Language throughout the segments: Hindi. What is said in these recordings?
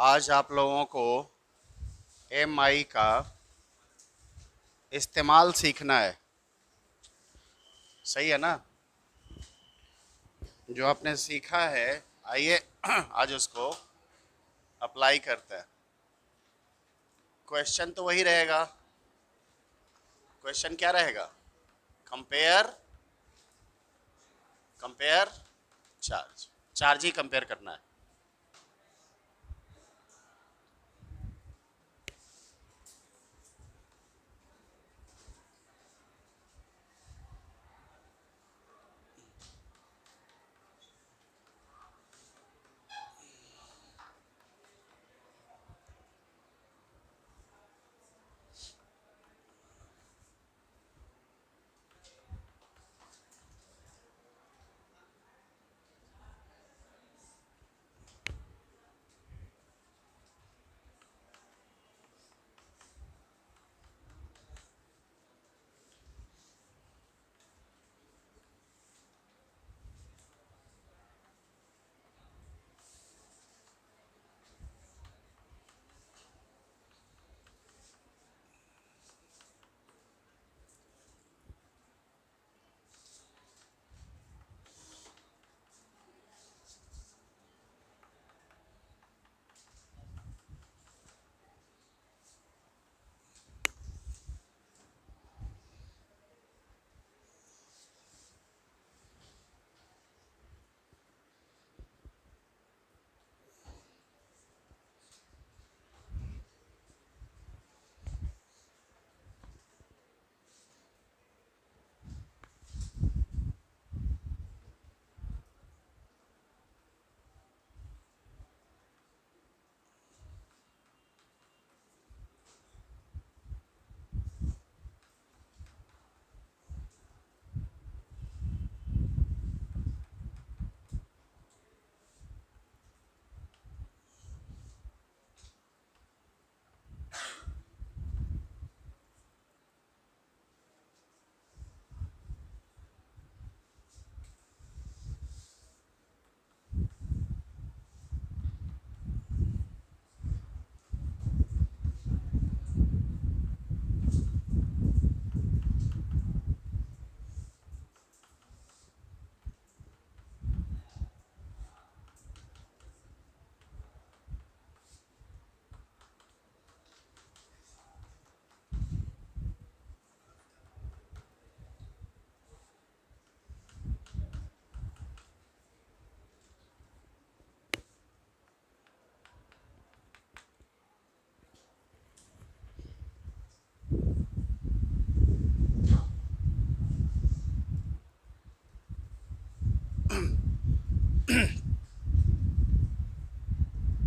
आज आप लोगों को MI का इस्तेमाल सीखना है। सही है ना? जो आपने सीखा है, आइए आज उसको अप्लाई करते हैं। क्वेश्चन तो वही रहेगा। क्वेश्चन क्या रहेगा? Compare compare charge. चार्ज ही कंपेयर करना है।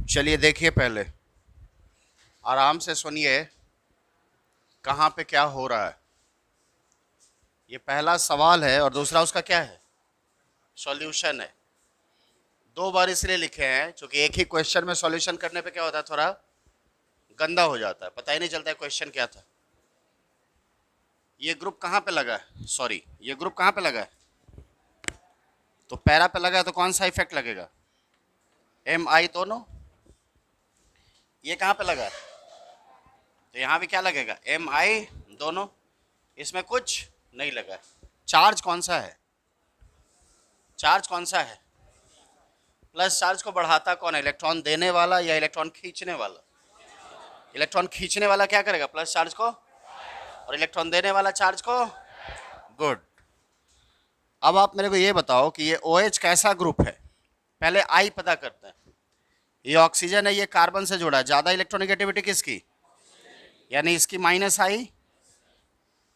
चलिए देखिए, पहले आराम से सुनिए कहाँ पे क्या हो रहा है। ये पहला सवाल है और दूसरा उसका क्या है? सॉल्यूशन है। दो बार इसलिए लिखे हैं क्योंकि एक ही क्वेश्चन में सॉल्यूशन करने पे क्या होता है, थोड़ा गंदा हो जाता है, पता ही नहीं चलता है क्वेश्चन क्या था। ये ग्रुप कहाँ पे लगा है? सॉरी, ये ग्रुप कहाँ पे लगा है? तो पैरा पे लगा है, तो कौन सा इफेक्ट लगेगा? MI दोनों। ये कहाँ पे लगा है? तो यहाँ भी क्या लगेगा? MI दोनों। इसमें कुछ नहीं लगा है। चार्ज कौन सा है? चार्ज कौन सा है? प्लस चार्ज को बढ़ाता कौन है? इलेक्ट्रॉन देने वाला या इलेक्ट्रॉन खींचने वाला? इलेक्ट्रॉन खींचने वाला क्या करेगा? प्लस चार्ज को। और इलेक्ट्रॉन देने वाला चार्ज को। गुड। अब आप मेरे को ये बताओ कि ये OH कैसा ग्रुप है। पहले I पता करते हैं। ये ऑक्सीजन है, ये कार्बन से जुड़ा है। ज़्यादा इलेक्ट्रोनेगेटिविटी किसकी? यानी इसकी -I।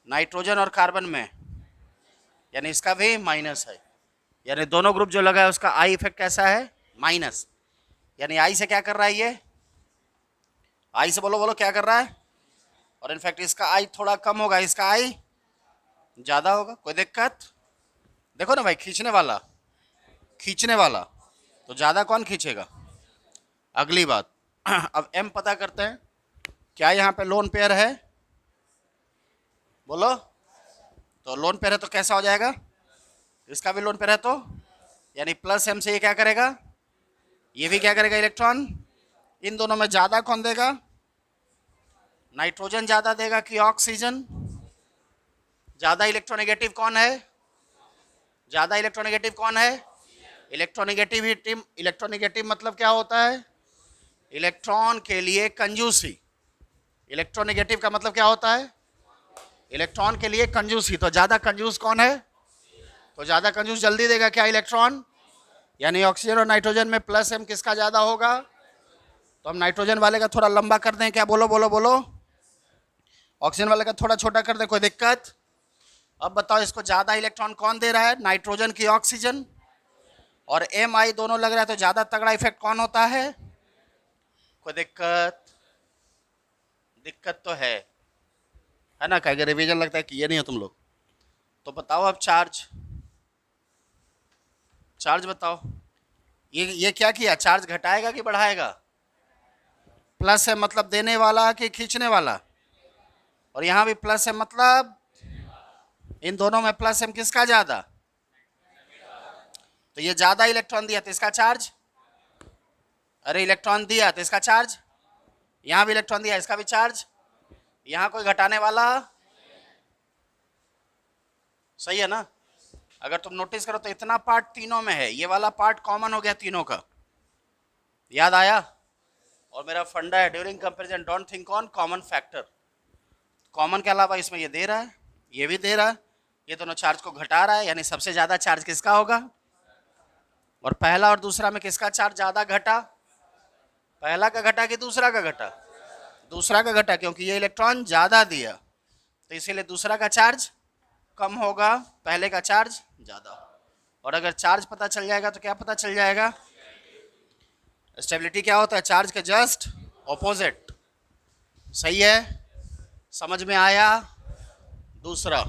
नाइट्रोजन और कार्बन में, यानी इसका भी माइनस है। यानी दोनों ग्रुप जो लगा है उसका I इफेक्ट कैसा है? माइनस। यानी I से क्या कर रहा है ये? I से बोलो बोलो क्या कर रहा है? और इनफैक्ट इसका I थोड़ा कम होगा, इसका I ज़्यादा होगा। कोई दिक्कत? देखो ना भाई, खींचने वाला खींचने वाला, तो ज़्यादा कौन खींचेगा? अगली बात अब M पता करते हैं। क्या यहाँ पे लोन पेयर है? बोलो। तो लोन पेयर है तो कैसा हो जाएगा? इसका भी लोन पेयर है, तो यानी प्लस M से ये क्या करेगा? ये भी क्या करेगा? इलेक्ट्रॉन इन दोनों में ज्यादा कौन देगा? नाइट्रोजन ज्यादा देगा कि ऑक्सीजन? ज्यादा इलेक्ट्रोनेगेटिव कौन है? ज्यादा इलेक्ट्रोनेगेटिव कौन है? इलेक्ट्रोनेगेटिव मतलब क्या होता है? इलेक्ट्रॉन के लिए कंजूसी। इलेक्ट्रोनेगेटिव का मतलब क्या होता है? इलेक्ट्रॉन के लिए कंजूसी। तो ज्यादा कंजूस कौन है? तो ज्यादा कंजूस जल्दी देगा क्या? इलेक्ट्रॉन। यानी ऑक्सीजन और नाइट्रोजन में प्लस एम किसका ज्यादा होगा? तो हम नाइट्रोजन वाले का थोड़ा लंबा कर दें क्या? बोलो बोलो बोलो। ऑक्सीजन वाले का थोड़ा छोटा कर दें, कोई दिक्कत? अब बताओ इसको ज्यादा इलेक्ट्रॉन कौन दे रहा है? नाइट्रोजन की ऑक्सीजन। और एम आई दोनों लग रहा है, तो ज्यादा तगड़ा इफेक्ट कौन होता है? कोई दिक्कत? दिक्कत तो है ना? कहेंगे रिवीजन लगता है कि ये नहीं हो तुम लोग। तो बताओ अब चार्ज बताओ। ये क्या किया? चार्ज घटाएगा कि बढ़ाएगा? प्लस है मतलब देने वाला कि खींचने वाला? और यहां भी प्लस है मतलब इन दोनों में प्लस एम किसका ज्यादा? तो ये ज्यादा इलेक्ट्रॉन दिया तो इसका चार्ज, अरे इलेक्ट्रॉन दिया तो इसका चार्ज, यहां भी इलेक्ट्रॉन दिया इसका भी चार्ज, यहां कोई घटाने वाला? सही है ना? अगर तुम नोटिस करो तो इतना पार्ट तीनों में है, ये वाला पार्ट कॉमन हो गया तीनों का। याद आया? और मेरा फंडा है during comparison don't think on common factor. Common के अलावा इसमें ये दे रहा है, ये भी दे रहा है, ये दोनों चार्ज को घटा रहा है, यानी सबसे ज्यादा चार्ज किसका होगा? और पहला और दूसरा में किसका चार्ज ज्यादा घटा? पहला का घटा कि दूसरा का घटा? दूसरा का घटा, क्योंकि ये इलेक्ट्रॉन ज्यादा दिया तो इसीलिए दूसरा का चार्ज कम होगा, पहले का चार्ज ज्यादा। और अगर चार्ज पता चल जाएगा तो क्या पता चल जाएगा? स्टेबिलिटी क्या होता है? चार्ज के जस्ट ऑपोजिट। सही है? समझ में आया? दूसरा,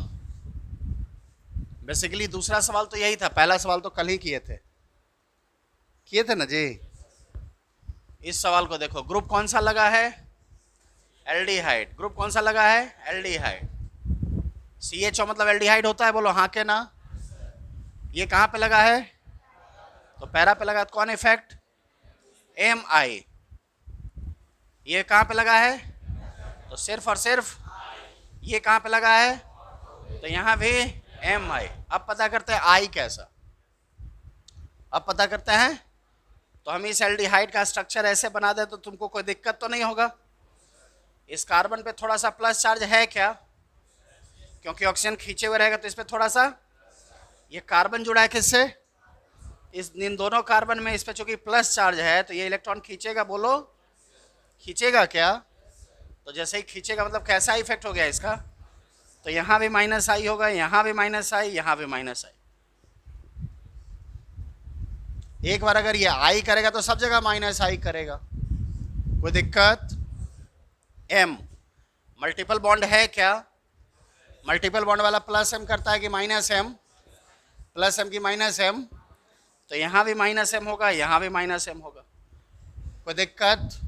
बेसिकली दूसरा सवाल तो यही था, पहला सवाल तो कल ही किए थे ना जी। इस सवाल को देखो, ग्रुप कौन सा लगा है? एल्डिहाइड। ग्रुप कौन सा लगा है? एल्डिहाइड। CHO मतलब एल्डिहाइड होता है, बोलो हाँ के ना? ये कहाँ पे लगा है? तो पैरा पे लगा, तो कौन इफेक्ट? MI। ये कहाँ पे लगा है? तो सिर्फ और सिर्फ ये कहाँ पे लगा है? तो यहाँ भी MI। अब पता करते हैं I कैसा। अब पता करते हैं। तो हम इस एल्डिहाइड का स्ट्रक्चर ऐसे बना दे तो तुमको कोई दिक्कत तो नहीं होगा। इस कार्बन पे थोड़ा सा प्लस चार्ज है क्या? क्योंकि ऑक्सीजन खींचे हुए रहेगा तो इस पे थोड़ा सा, ये कार्बन जुड़ा है किससे? इन दोनों कार्बन में इस पे चूंकि प्लस चार्ज है तो ये इलेक्ट्रॉन खींचेगा, बोलो खींचेगा क्या? तो जैसे ही खींचेगा मतलब कैसा इफेक्ट हो गया इसका? तो यहाँ भी माइनस आई होगा, यहाँ भी माइनस आई, यहाँ भी माइनस आई। एक बार अगर ये आई करेगा तो सब जगह माइनस आई करेगा, कोई दिक्कत? M मल्टीपल बॉन्ड है क्या? मल्टीपल बॉन्ड वाला प्लस एम करता है कि माइनस एम? प्लस एम की माइनस एम, तो यहाँ भी माइनस एम होगा, यहाँ भी माइनस एम होगा, कोई दिक्कत?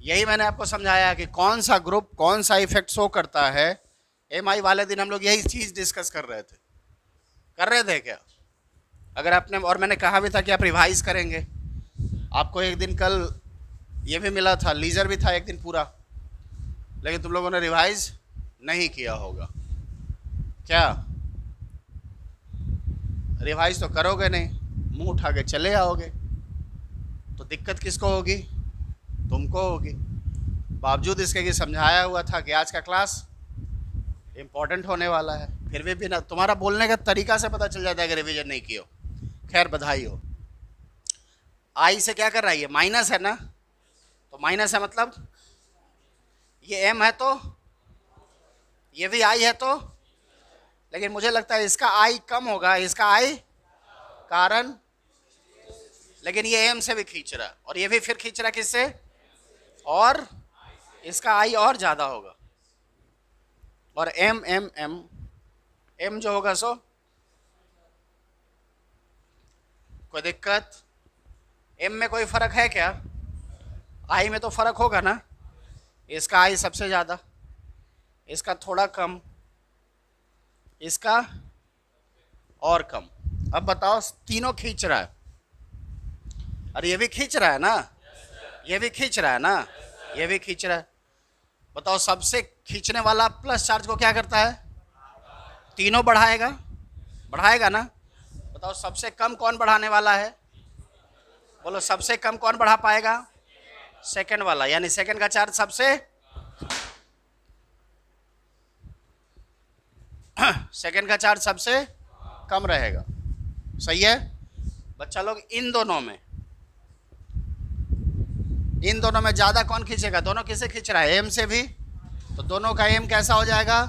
यही मैंने आपको समझाया कि कौन सा ग्रुप कौन सा इफेक्ट शो करता है। MI वाले दिन हम लोग यही चीज़ डिस्कस कर रहे थे क्या? अगर आपने, और मैंने कहा भी था कि आप रिवाइज करेंगे, आपको एक दिन कल ये भी मिला था, लीजर भी था एक दिन पूरा, लेकिन तुम लोगों ने रिवाइज नहीं किया होगा क्या? रिवाइज तो करोगे नहीं, मुंह उठा के चले आओगे, तो दिक्कत किसको होगी? तुमको होगी। बावजूद इसके कि समझाया हुआ था कि आज का क्लास इम्पोर्टेंट होने वाला है, फिर भी ना तुम्हारा बोलने का तरीका से पता चल जाता है कि रिवीजन नहीं किया। खैर बधाई हो। आई से क्या कर रहा है? ये माइनस है ना? तो माइनस है मतलब ये M है तो ये भी I है, तो लेकिन मुझे लगता है इसका I कम होगा, इसका I कारण, लेकिन ये M से भी खींच रहा है और ये भी फिर खींच रहा है किससे? और इसका I और ज्यादा होगा। और M जो होगा सो कोई दिक्कत? M में कोई फर्क है क्या? I में तो फर्क होगा ना। इसका I सबसे ज्यादा, इसका थोड़ा कम, इसका और कम। अब बताओ, तीनों खींच रहा है और ये भी खींच रहा है ना, ये भी खींच रहा है ना, ये भी खींच रहा है। बताओ सबसे खींचने वाला प्लस चार्ज को क्या करता है? तीनों बढ़ाएगा, बढ़ाएगा ना। बताओ सबसे कम कौन बढ़ाने वाला है? बोलो सबसे कम कौन बढ़ा पाएगा? सेकंड वाला, यानी सेकंड का चार्ज सबसे सेकंड का चार्ज सबसे कम रहेगा। सही है बच्चा लोग। इन दोनों में ज्यादा कौन खींचेगा? दोनों किसे खींच रहा है? एम से भी, तो दोनों का एम कैसा हो जाएगा?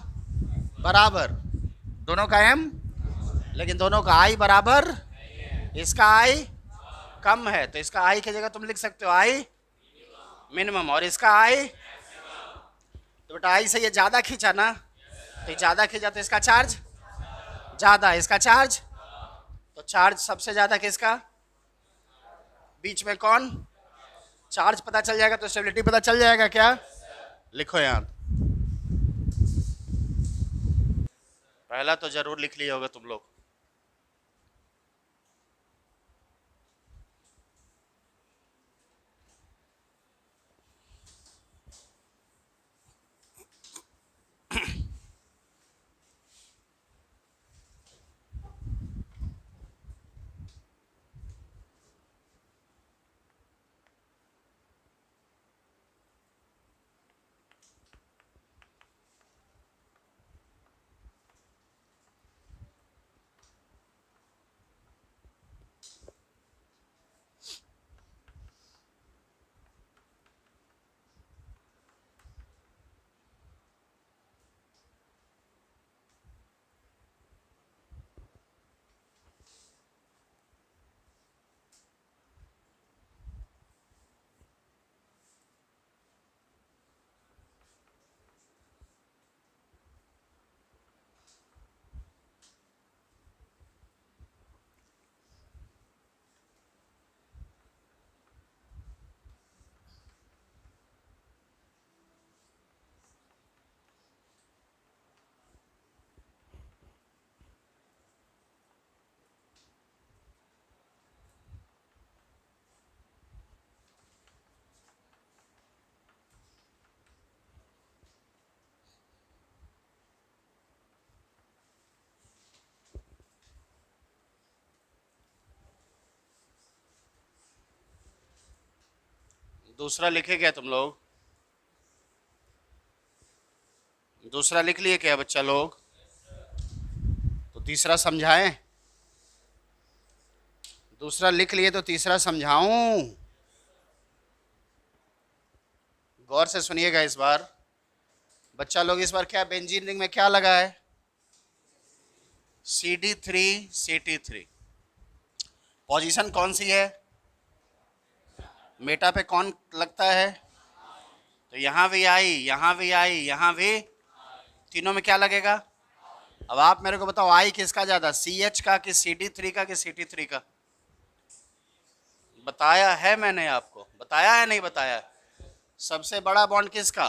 बराबर। दोनों का एम, लेकिन दोनों का आई बराबर, इसका आई कम है तो इसका आई की जगह तुम लिख सकते हो आई मिनिमम, और इसका आई, तो बेटा आई से ये ज्यादा खींचा ना, तो ज्यादा खींचा तो इसका चार्ज ज्यादा, इसका चार्ज, तो चार्ज सबसे ज्यादा किसका? बीच में कौन? चार्ज पता चल जाएगा तो स्टेबिलिटी पता चल जाएगा क्या? लिखो यहां, पहला तो जरूर लिख लिया होगा तुम लोग। दूसरा लिखे क्या तुम लोग? दूसरा लिख लिए क्या बच्चा लोग? तो तीसरा समझाएं? दूसरा लिख लिए तो तीसरा समझाऊं? गौर से सुनिएगा इस बार बच्चा लोग। इस बार क्या बेंजीन रिंग में क्या लगा है? CD3 CT3। पोजीशन कौन सी है? मेटा पे कौन लगता है? तो यहां भी आई, यहां भी आई, यहां भी, तीनों में क्या लगेगा? अब आप मेरे को बताओ आई किसका ज्यादा, CH का कि CD3 का कि CT3 का? बताया है मैंने आपको, बताया है नहीं बताया? सबसे बड़ा बॉन्ड किसका?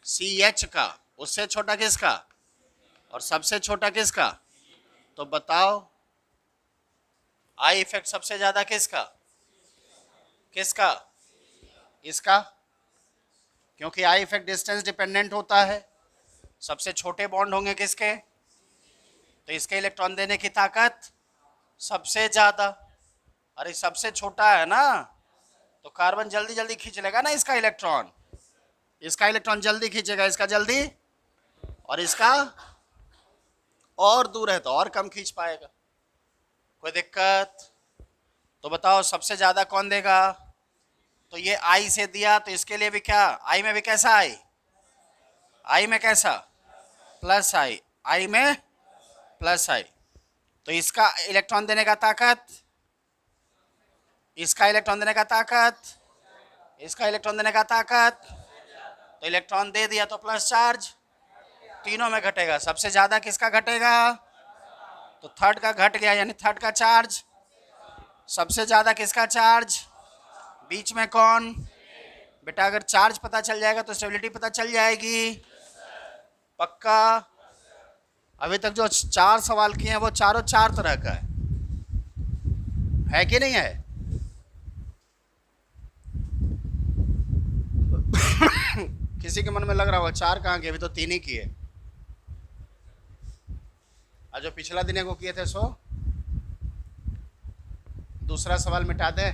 CH का। उससे छोटा किसका? और सबसे छोटा किसका? तो बताओ आई इफेक्ट सबसे ज्यादा किसका? किसका? इसका, क्योंकि आई इफेक्ट डिस्टेंस डिपेंडेंट होता है। सबसे छोटे बॉन्ड होंगे किसके? तो इसके इलेक्ट्रॉन देने की ताकत सबसे ज्यादा। अरे सबसे छोटा है ना, तो कार्बन जल्दी जल्दी खींच लेगा ना इसका इलेक्ट्रॉन। इसका इलेक्ट्रॉन जल्दी खींचेगा, इसका जल्दी, और इसका और दूर है तो और कम खींच पाएगा। कोई दिक्कत? तो बताओ सबसे ज्यादा कौन देगा? तो ये आई से दिया तो इसके लिए भी क्या? आई में भी कैसा? आई में कैसा? प्लस आई, आई में प्लस आई। तो इसका इलेक्ट्रॉन देने का ताकत, इसका इलेक्ट्रॉन देने का ताकत, इसका इलेक्ट्रॉन देने का ताकत, तो इलेक्ट्रॉन दे दिया तो प्लस चार्ज तीनों में घटेगा। सबसे ज्यादा किसका घटेगा? तो थर्ड का घट गया, यानी थर्ड का चार्ज। सबसे ज्यादा किसका चार्ज? बीच में कौन? बेटा अगर चार्ज पता चल जाएगा तो स्टेबिलिटी पता चल जाएगी। पक्का? अभी तक जो 4 सवाल किए हैं वो चारों 4 तरह का है कि नहीं है? किसी के मन में लग रहा होगा 4 कहाँ के, अभी तो 3 ही किए। और जो पिछला दिन को किए थे सो दूसरा सवाल मिटा दे।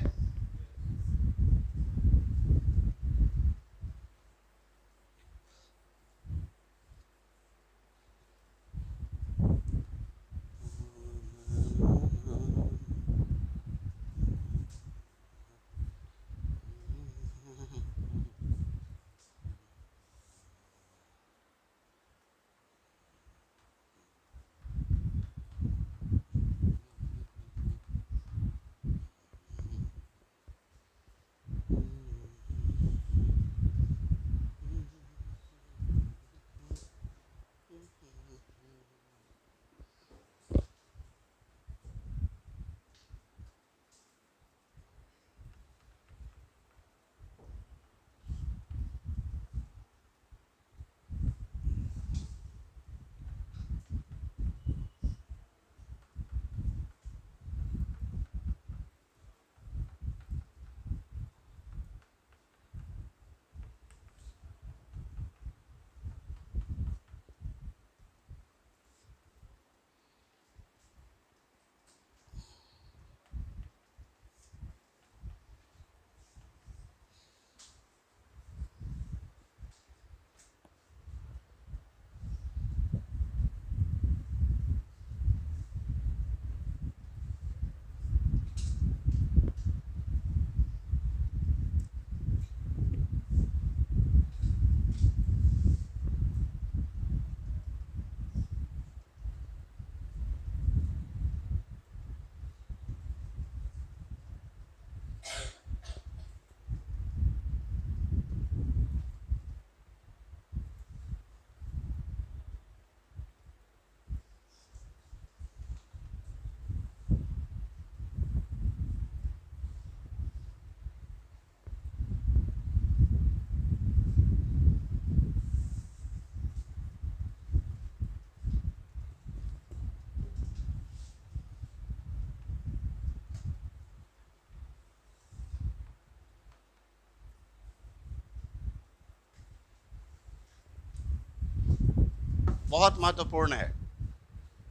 बहुत महत्वपूर्ण है।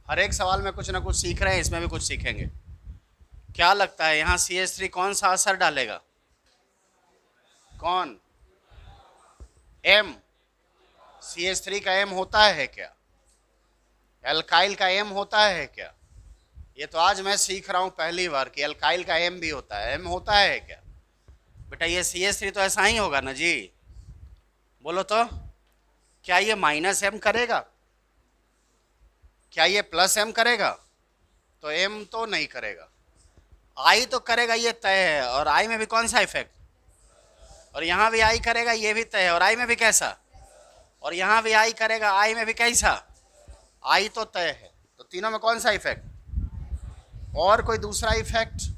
हर एक सवाल में कुछ ना कुछ सीख रहे हैं, इसमें भी कुछ सीखेंगे। क्या लगता है यहाँ CH3 कौन सा असर डालेगा? कौन? M। CH3 का M होता है क्या? एल्काइल का M होता है क्या? ये तो आज मैं सीख रहा हूँ पहली बार कि एल्काइल का M भी होता है। M होता है क्या बेटा? ये CH3 तो ऐसा ही होगा ना जी, बोलो तो। क्या ये -M करेगा? क्या ये +M करेगा? तो M तो नहीं करेगा, I तो करेगा, ये तय है। और I में भी कौन सा इफेक्ट? और यहाँ भी I करेगा, ये भी तय है। और I में भी कैसा? और यहाँ भी I करेगा, I में भी कैसा? I तो तय है। तो तीनों में कौन सा इफेक्ट? और कोई दूसरा इफेक्ट?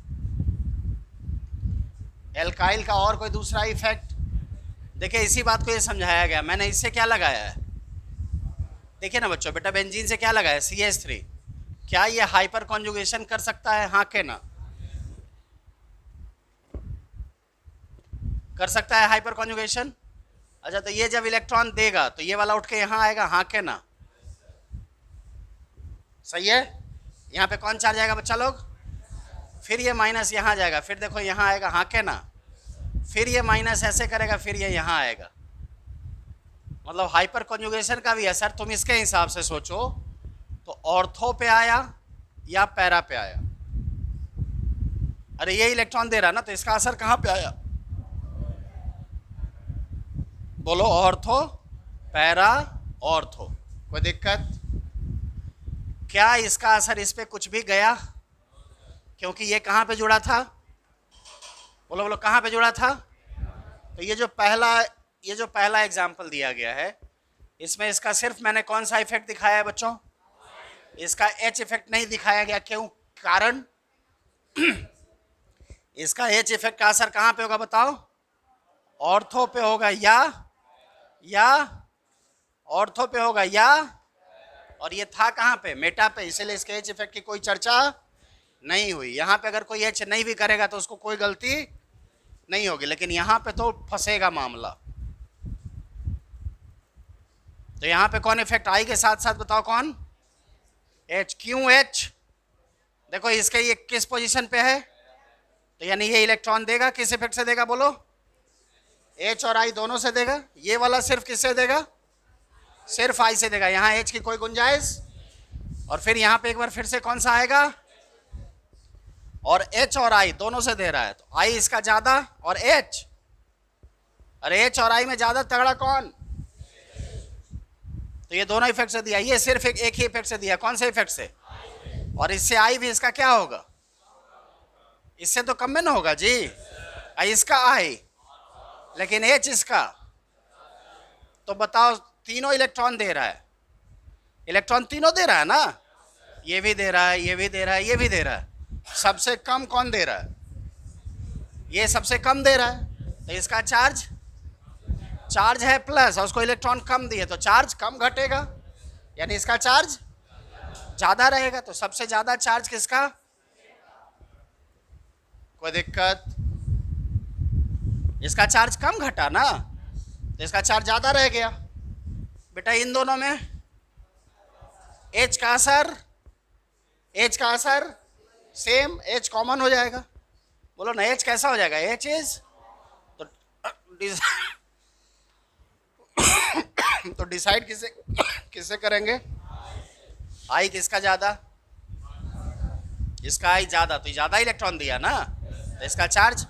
एल्काइल का और कोई दूसरा इफेक्ट? देखिए इसी बात को ये समझाया गया। मैंने इससे क्या लगाया है, देखिए ना बच्चों, बेटा बेंजीन से क्या लगाया? CH3। क्या ये हाइपर कॉन्जुगेशन कर सकता है? हाँ के ना? कर सकता है हाइपर कॉन्जुगेशन। अच्छा, तो ये जब इलेक्ट्रॉन देगा तो ये वाला उठ के यहाँ आएगा, हाँ के ना? सही है। यहाँ पे कौन चार्ज आएगा बच्चा लोग? फिर ये माइनस यहाँ जाएगा, फिर देखो यहाँ आएगा, हाँ के ना? फिर ये माइनस ऐसे करेगा, फिर ये यहाँ आएगा। मतलब हाइपर कॉन्जुगेशन का भी असर तुम इसके हिसाब से सोचो तो ऑर्थो पे आया या पैरा पे आया। अरे ये इलेक्ट्रॉन दे रहा ना, तो इसका असर कहाँ पे आया? बोलो, ऑर्थो, पैरा, ऑर्थो। कोई दिक्कत? क्या इसका असर इस पे कुछ भी गया? क्योंकि ये कहाँ पे जुड़ा था? बोलो बोलो, कहाँ पे जुड़ा था? तो ये जो पहला एग्जाम्पल दिया गया है, इसमें इसका सिर्फ मैंने कौन सा इफेक्ट दिखाया है बच्चों? इसका H इफेक्ट नहीं दिखाया गया। क्यों? कारण इसका H इफेक्ट का असर कहाँ पे होगा बताओ? ऑर्थो पे होगा या ऑर्थो पे होगा या, और ये था कहाँ पे? मेटा पे। इसलिए इसके H इफेक्ट की कोई चर्चा नहीं हुई। यहाँ पे अगर कोई H नहीं भी करेगा तो उसको कोई गलती नहीं होगी, लेकिन यहाँ पे तो फंसेगा मामला। तो यहां पे कौन इफेक्ट आई के साथ साथ बताओ कौन? एच। क्यों एच? देखो इसके ये किस पोजीशन पे है, तो यानी ये इलेक्ट्रॉन देगा किस इफेक्ट से देगा बोलो? एच और आई दोनों से देगा। ये वाला सिर्फ किससे देगा? सिर्फ आई से देगा। यहां एच की कोई गुंजाइश। और फिर यहां पे एक बार फिर से कौन सा आएगा? और एच और आई दोनों से दे रहा है, तो आई इसका ज्यादा और एच, और एच और आई में ज्यादा तगड़ा कौन? तो ये दोनों इफेक्ट से दिया, ये सिर्फ एक ही इफेक्ट से दिया। कौन से इफेक्ट से? और इससे आई भी इसका क्या होगा? इससे तो कम में ना होगा जी। इसका आई, लेकिन एच इसका। तो बताओ तीनों इलेक्ट्रॉन दे रहा है, इलेक्ट्रॉन तीनों दे रहा है ना, ये भी दे रहा है, ये भी दे रहा है, ये भी दे रहा है। सबसे कम कौन दे रहा है? ये सबसे कम दे रहा है, तो इसका चार्ज है प्लस, और उसको इलेक्ट्रॉन कम दिए तो चार्ज कम घटेगा, यानी इसका चार्ज ज्यादा रहेगा। तो सबसे ज्यादा चार्ज किसका? कोई दिक्कत? इसका चार्ज कम घटा ना, तो इसका चार्ज ज्यादा रह गया। बेटा इन दोनों में एच का असर सेम, एच कॉमन हो जाएगा। बोलो ना एच कैसा हो जाएगा? एच इज, तो डिसाइड किससे करेंगे? आई किसका ज्यादा? इसका आई ज्यादा, तो ज्यादा इलेक्ट्रॉन दिया ना, तो इसका चार्ज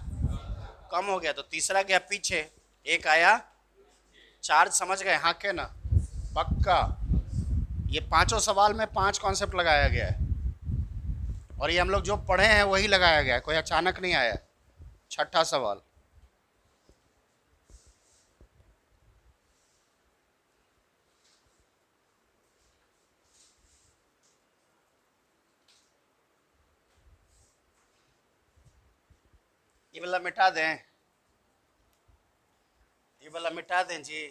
कम हो गया। तो तीसरा गया पीछे, एक आया चार्ज। समझ गए? हाँ के ना? पक्का। ये पांचों सवाल में 5 कॉन्सेप्ट लगाया गया है, और ये हम लोग जो पढ़े हैं वही लगाया गया है, कोई अचानक नहीं आया। छठा सवाल, ये वाला मिटा दें, ये वाला मिटा दें जी।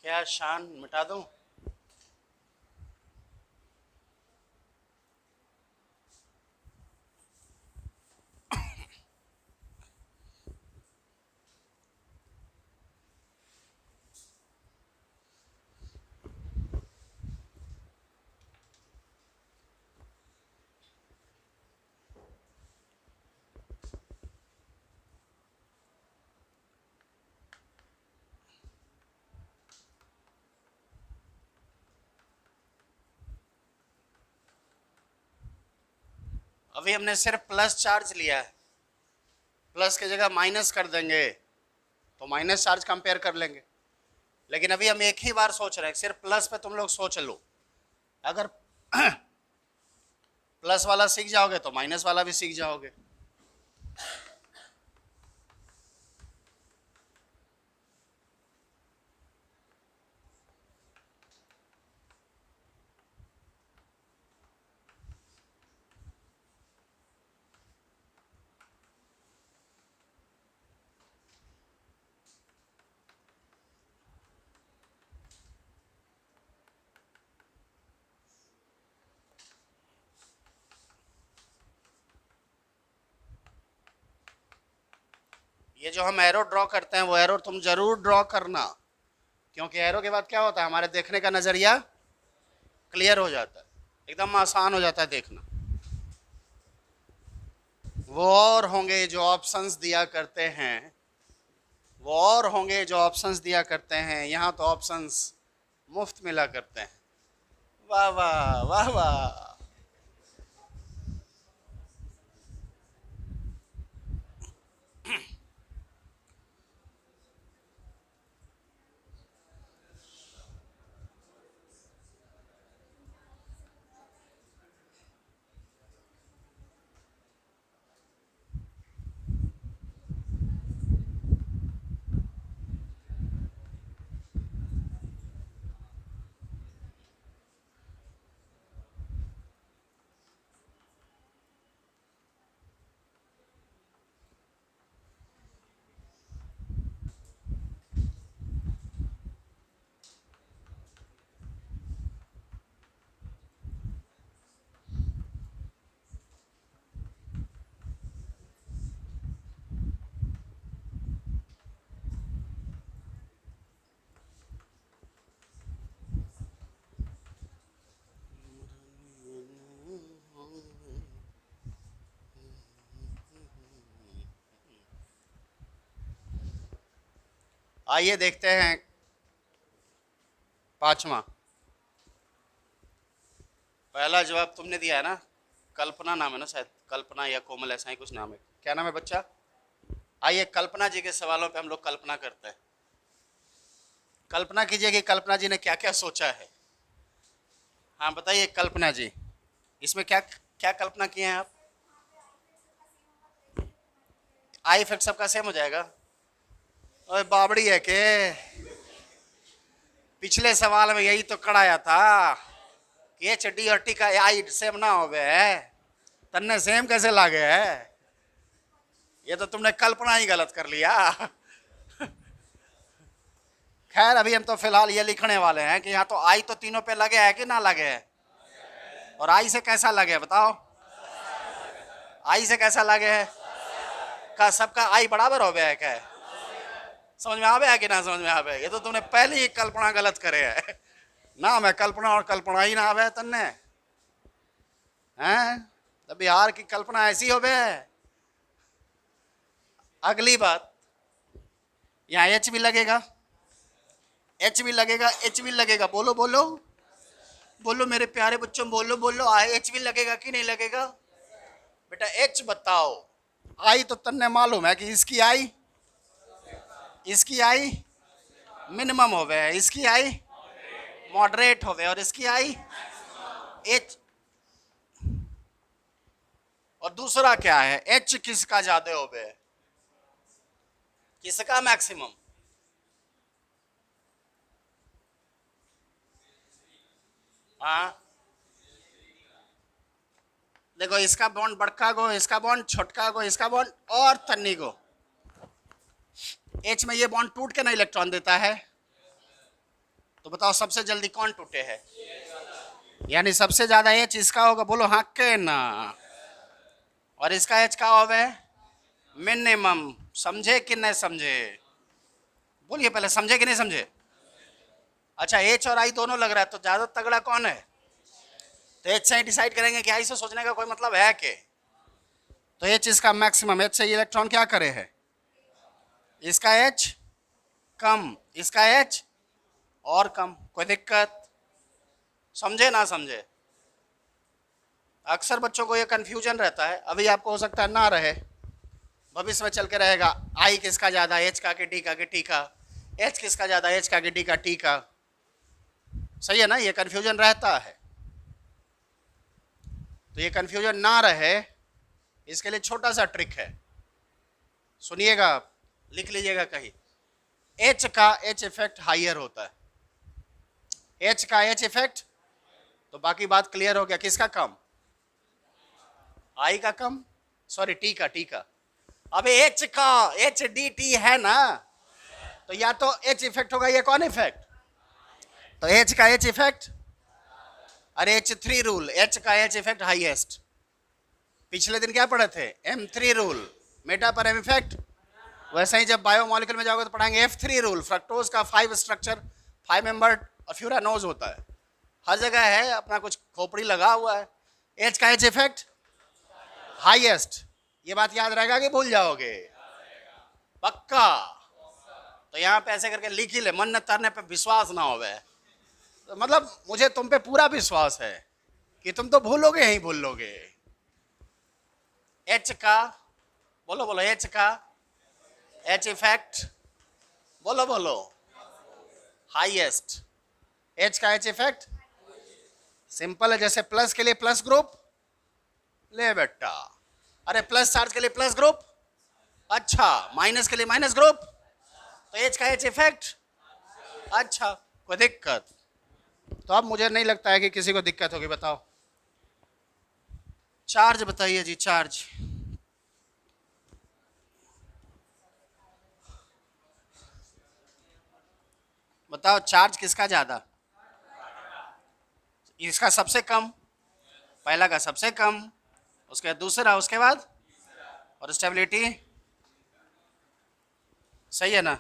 क्या शान मिटा दूं? अभी हमने सिर्फ प्लस चार्ज लिया है, प्लस की जगह माइनस कर देंगे तो माइनस चार्ज कंपेयर कर लेंगे। लेकिन अभी हम एक ही बार सोच रहे हैं, सिर्फ प्लस पे तुम लोग सोच लो। अगर प्लस वाला सीख जाओगे तो माइनस वाला भी सीख जाओगे। ये जो हम एरो ड्रॉ करते हैं वो एरो तुम जरूर ड्रॉ करना, क्योंकि एरो के बाद क्या होता है, हमारे देखने का नजरिया क्लियर हो जाता है, एकदम आसान हो जाता है देखना। वो और होंगे जो ऑप्शंस दिया करते हैं, वो और होंगे जो ऑप्शंस दिया करते हैं। यहाँ तो ऑप्शंस मुफ्त मिला करते हैं। वाह वाह वाह वाह। आइए देखते हैं पांचवा। पहला जवाब तुमने दिया है ना, कल्पना नाम है ना शायद, कल्पना या कोमल ऐसा ही कुछ नाम है। क्या नाम है बच्चा? आइए कल्पना जी के सवालों पे हम लोग कल्पना करते हैं। कल्पना कीजिए कि कल्पना जी ने क्या क्या सोचा है। हाँ बताइए कल्पना जी, इसमें क्या क्या कल्पना किए हैं आप? आई इफेक्ट सबका सेम हो जाएगा? ओए बाबड़ी है के, पिछले सवाल में यही तो कढ़ाया था कि एच डी और टी का आई सेम ना हो गए, तन्ने सेम कैसे लागे है? ये तो तुमने कल्पना ही गलत कर लिया। खैर अभी हम तो फिलहाल ये लिखने वाले हैं कि यहाँ तो आई तो तीनों पे लगे है कि ना लगे है, और आई से कैसा लगे बताओ? आई से कैसा लगे है? का सबका आई बराबर हो गया है क्या? समझ में आ गया कि ना समझ में आ गया? ये तो तुमने पहले ही कल्पना गलत करे है ना, मैं कल्पना और कल्पना ही ना आवे तन्ने हैं, तो बिहार की कल्पना ऐसी हो गए। अगली बात, यहाँ एच भी लगेगा, एच भी लगेगा, एच भी लगेगा, बोलो बोलो बोलो मेरे प्यारे बच्चों, बोलो बोलो, आई एच भी लगेगा कि नहीं लगेगा? बेटा एच बताओ। आई तो तन्ने मालूम है कि इसकी आई मिनिमम हो गए, इसकी आई मॉडरेट हो गए, और इसकी आई एच। और दूसरा क्या है, एच किसका ज्यादा हो गए, किसका मैक्सिमम? हाँ देखो, इसका बॉन्ड बड़का गो, इसका बॉन्ड छोटका गो, इसका बॉन्ड और तन्नी गो। एच में ये बॉन्ड टूट के ना इलेक्ट्रॉन देता है, तो बताओ सबसे जल्दी कौन टूटे है? यानी सबसे ज्यादा एच इसका होगा, बोलो हाँ के ना। और इसका एच का होगा मिनिमम। समझे कि नहीं समझे? बोलिए पहले, समझे कि नहीं समझे? अच्छा एच और आई दोनों लग रहा है, तो ज्यादा तगड़ा कौन है? तो एच से ही डिसाइड करेंगे कि आई से सोचने का कोई मतलब है के? तो एच इसका मैक्सिमम, एच से इलेक्ट्रॉन क्या करे है? इसका एच कम, इसका एच और कम, कोई दिक्कत? समझे ना समझे? अक्सर बच्चों को ये कंफ्यूजन रहता है, अभी आपको हो सकता है ना रहे, भविष्य में चल के रहेगा। आई किसका ज्यादा, एच का कि टी का, कि टी का? एच किसका ज्यादा, एच का कि टी का, टी का? सही है ना, ये कंफ्यूजन रहता है। तो ये कंफ्यूजन ना रहे, इसके लिए छोटा सा ट्रिक है, सुनिएगा आप, लिख लीजिएगा कहीं। एच का एच इफेक्ट हाइयर होता है, एच का एच इफेक्ट, तो बाकी बात क्लियर हो गया। किसका कम? आई का कम, सॉरी टी का। अब एच का एच डी टी है ना, तो या तो एच इफेक्ट होगा, ये कौन इफेक्ट? तो एच का एच इफेक्ट, अरे H3 रूल, एच का एच इफेक्ट हाईएस्ट। पिछले दिन क्या पढ़े थे? M3 रूल, मेटा पर एम इफेक्ट। वैसे ही जब बायोमोलिक्यूल में जाओगे तो पढ़ाएंगे F3 रूल, फ्रक्टोज का 5 स्ट्रक्चर, 5 मेंबर्ड और फ्यूरानोज होता है, हर जगह है, अपना कुछ खोपड़ी लगा हुआ है। एच का एच इफेक्ट हाईएस्ट, ये बात याद रहेगा कि भूल जाओगे? पक्का? तो यहाँ पे ऐसे करके लिख ही ले, मन न तरने पे विश्वास ना हो। तो मतलब मुझे तुम पे पूरा विश्वास है कि तुम तो भूलोगे ही भूलोगे। एच का, बोलो बोलो, एच का एच इफेक्ट, बोलो बोलो, हाईएस्ट। एच का एच इफेक्ट सिंपल है, जैसे प्लस के लिए प्लस ग्रुप ले बेटा, अरे प्लस चार्ज के लिए प्लस ग्रुप, अच्छा माइनस के लिए माइनस ग्रुप, तो एच का एच इफेक्ट अच्छा, कोई दिक्कत? तो अब मुझे नहीं लगता है कि किसी को दिक्कत होगी। बताओ चार्ज बताइए जी, चार्ज। बताओ चार्ज किसका ज्यादा? इसका सबसे कम, पहला का सबसे कम, उसके बाद दूसरा, उसके बाद और स्टेबिलिटी, सही है ना?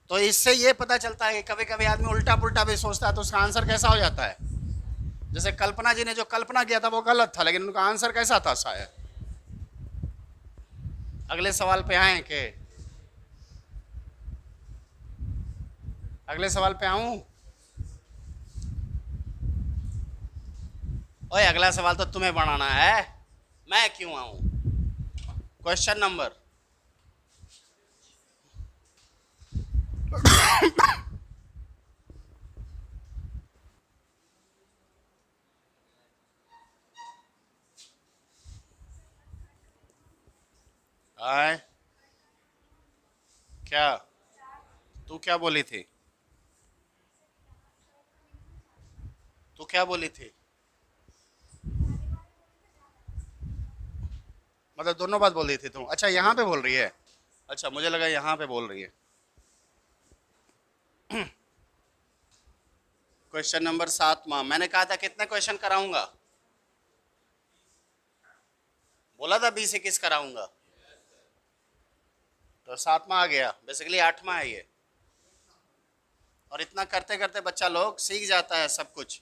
तो इससे ये पता चलता है कि कभी कभी आदमी उल्टा पुल्टा भी सोचता है, तो उसका आंसर कैसा हो जाता है? जैसे कल्पना जी ने जो कल्पना किया था वो गलत था, लेकिन उनका आंसर कैसा था शायद? अगले सवाल पे आए कि अगले सवाल पे आऊं? ओए अगला सवाल तो तुम्हें बनाना है, मैं क्यों आऊं? क्वेश्चन नंबर आए क्या? तू क्या बोली थी? तू क्या बोली थी? मतलब दोनों बात बोल रही थी तुम? अच्छा यहाँ पे बोल रही है। अच्छा मुझे लगा यहाँ पे बोल रही है। क्वेश्चन नंबर 7वां, मैंने कहा था कितने क्वेश्चन कराऊंगा? बोला था 20-21 कराऊंगा, तो 7वां आ गया, बेसिकली 8वां है ये। और इतना करते करते बच्चा लोग सीख जाता है सब कुछ।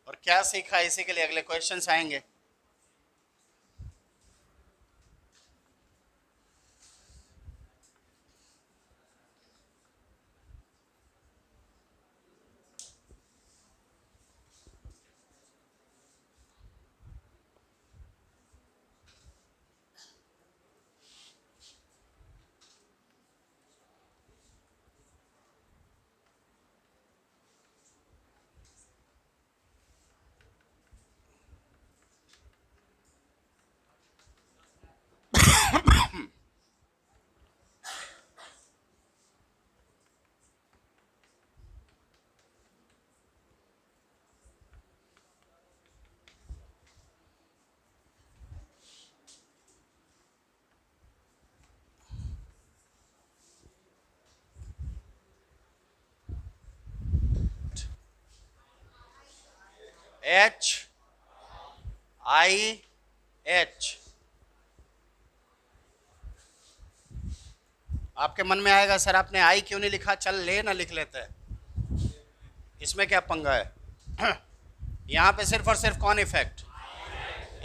और क्या सीखा, इसी के लिए अगले क्वेश्चंस आएंगे। HIH, आपके मन में आएगा सर आपने आई क्यों नहीं लिखा, चल ले ना लिख लेते हैं, इसमें क्या पंगा है? यहाँ पे सिर्फ और सिर्फ कौन इफेक्ट,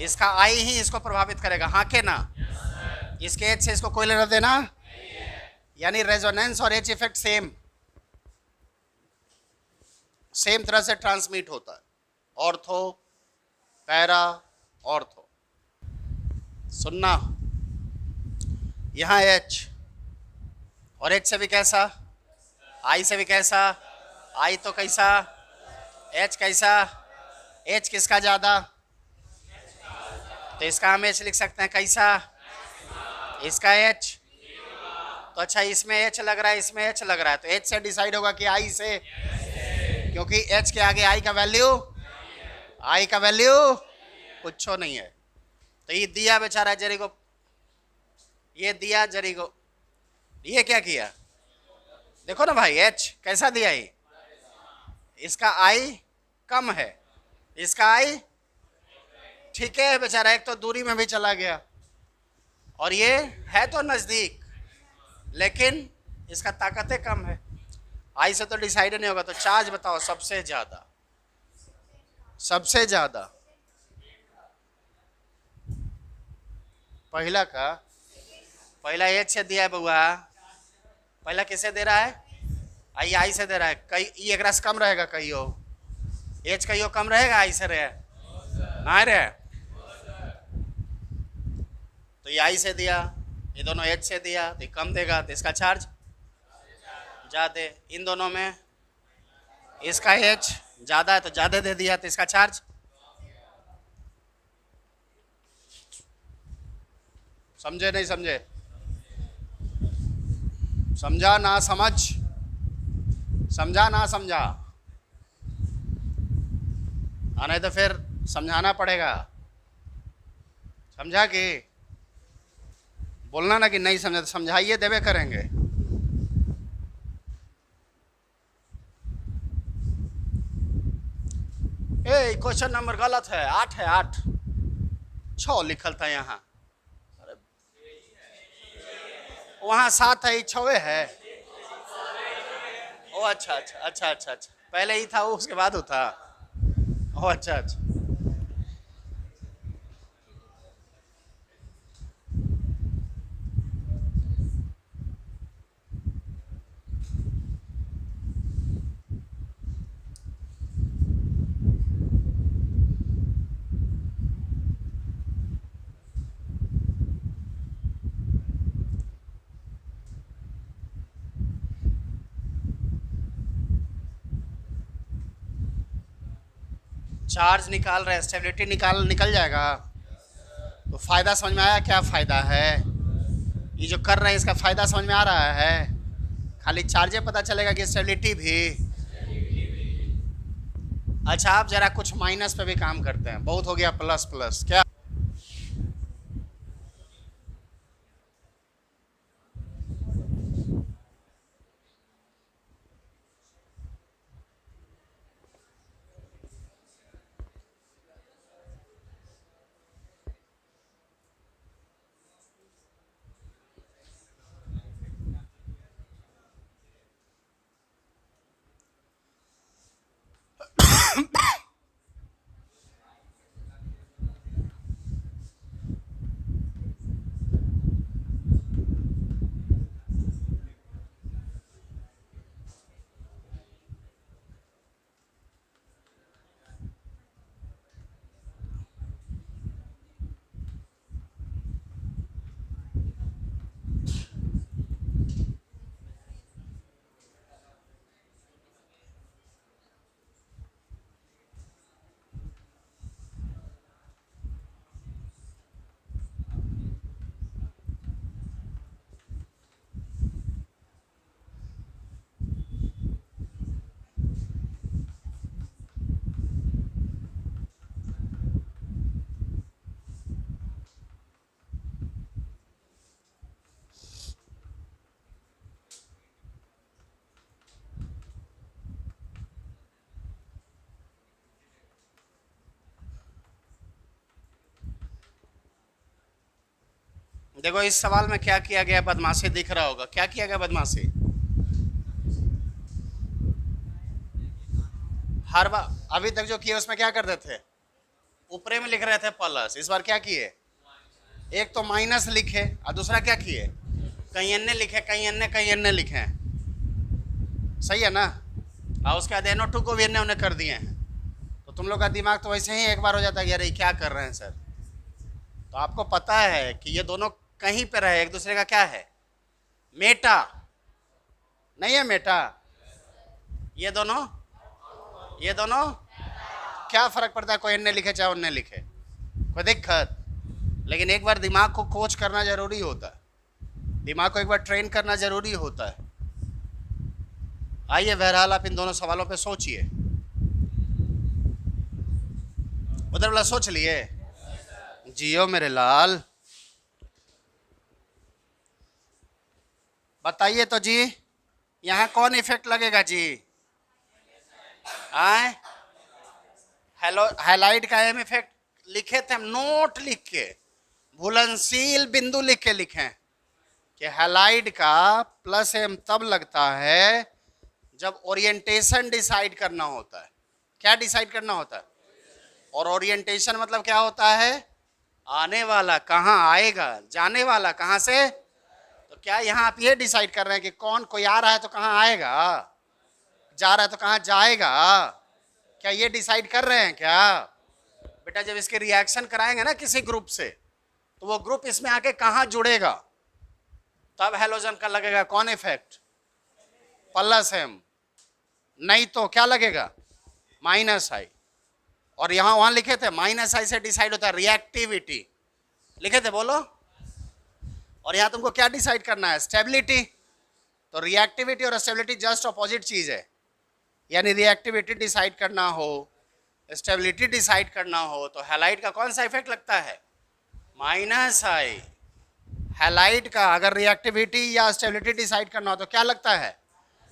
इसका आई ही इसको प्रभावित करेगा, हाँ के ना? इसके एच से इसको कोई लेना देना, यानी रेजोनेंस और एच इफेक्ट सेम तरह से ट्रांसमिट होता है। Ortho, para, ortho. सुनना, यहाँ एच और एच से भी कैसा, आई से भी कैसा, आई तो कैसा, एच कैसा, एच किसका ज्यादा, तो इसका हम एच लिख सकते हैं कैसा, इसका एच। तो अच्छा इसमें एच लग रहा है, इसमें एच लग रहा है, तो एच से डिसाइड होगा कि आई से, क्योंकि एच के आगे आई का वैल्यू, आई का वैल्यू कुछ नहीं है। तो ये दिया बेचारा जरी को, ये दिया जरी को, ये क्या किया देखो ना भाई, एच कैसा दिया ही, इसका आई कम है, इसका आई ठीक है बेचारा, एक तो दूरी में भी चला गया और ये है तो नजदीक, लेकिन इसका ताकतें कम है, आई से तो डिसाइड नहीं होगा। तो चार्ज बताओ सबसे ज्यादा, सबसे ज्यादा पहला का, पहला एच से दिया है बउआ, पहला किसे दे रहा है, आई से दे रहा है, कई ये एक रस कम रहेगा, कहियो एच कहियो कम रहेगा आई से रहे ना रहे, तो ये आई से दिया, ये दोनों एच से दिया, तो कम देगा, तो इसका चार्ज ज्यादा, इन दोनों में इसका एच ज्यादा है तो ज्यादा दे दिया, तो इसका चार्ज। समझे नहीं समझे? समझा ना समझ, समझा ना समझा, नहीं तो फिर समझाना पड़ेगा, समझा कि बोलना ना कि नहीं समझा, तो समझाइए देवे करेंगे। ए क्वेश्चन नंबर गलत है, 8 है, 8 6 लिखल था यहाँ, वहाँ 7 है, 6 है। ओ अच्छा अच्छा अच्छा अच्छा अच्छा, पहले ही था वो उसके बाद वो था, ओ अच्छा अच्छा। चार्ज निकाल रहे हैं, स्टेबिलिटी निकल जाएगा। तो फायदा समझ में आया? क्या फायदा है ये जो कर रहे हैं, इसका फायदा समझ में आ रहा है? खाली चार्जे पता चलेगा कि स्टेबिलिटी भी। अच्छा, आप जरा कुछ माइनस पे भी काम करते हैं, बहुत हो गया प्लस प्लस। क्या देखो, इस सवाल में क्या किया गया? बदमाशी दिख रहा होगा। क्या किया गया बदमाशी? हर बार अभी तक जो किए उसमें क्या करते थे? ऊपरे में लिख रहे थे प्लस। इस बार क्या किए? एक तो माइनस लिखे और दूसरा क्या किए? कहीं अन्य लिखे, कहीं अन्य लिखे। सही है ना? और उसके बाद NO2 को भी अन्य उन्हें कर दिए हैं। तो तुम लोग का दिमाग तो वैसे ही एक बार हो जाता है कि अरे क्या कर रहे हैं सर। तो आपको पता है कि ये दोनों कहीं पे रहे, एक दूसरे का क्या है? मेटा नहीं है? मेटा। ये दोनों क्या फर्क पड़ता है? कोई अन्य लिखे चाहे उन्ने लिखे, कोई दिक्कत? लेकिन एक बार दिमाग को कोच करना जरूरी होता है, दिमाग को एक बार ट्रेन करना जरूरी होता है। आइए बहरहाल आप इन दोनों सवालों पे सोचिए। उधर वाला सोच लिए? जियो मेरे लाल। बताइए तो जी, यहाँ कौन इफेक्ट लगेगा जी? आए हेलो, हाईलाइट का एम इफेक्ट लिखे थे हम, नोट लिख के, भूलनशील बिंदु लिख के लिखे कि हाईलाइट का प्लस एम तब लगता है जब ओरिएंटेशन डिसाइड करना होता है। क्या डिसाइड करना होता है? और ओरिएंटेशन मतलब क्या होता है? आने वाला कहाँ आएगा, जाने वाला कहाँ से। तो क्या यहाँ आप ये डिसाइड कर रहे हैं कि कौन, कोई आ रहा है तो कहाँ आएगा, जा रहा है तो कहाँ जाएगा? क्या ये डिसाइड कर रहे हैं क्या? बेटा जब इसके रिएक्शन कराएंगे ना किसी ग्रुप से, तो वो ग्रुप इसमें आके कहाँ जुड़ेगा, तब हेलोजन का लगेगा कौन इफेक्ट? Plus M. नहीं तो क्या लगेगा? माइनस आई। और यहाँ वहां लिखे थे माइनस आई से डिसाइड होता है रिएक्टिविटी, लिखे थे बोलो। और यहाँ तुमको क्या डिसाइड करना है? स्टेबिलिटी। तो रिएक्टिविटी और स्टेबिलिटी जस्ट अपोजिट चीज है। यानी रिएक्टिविटी डिसाइड करना हो, स्टेबिलिटी डिसाइड करना हो, तो हैलाइड का कौन सा इफेक्ट लगता है? माइनस आई। हैलाइड का अगर रिएक्टिविटी या स्टेबिलिटी डिसाइड करना हो तो क्या लगता है?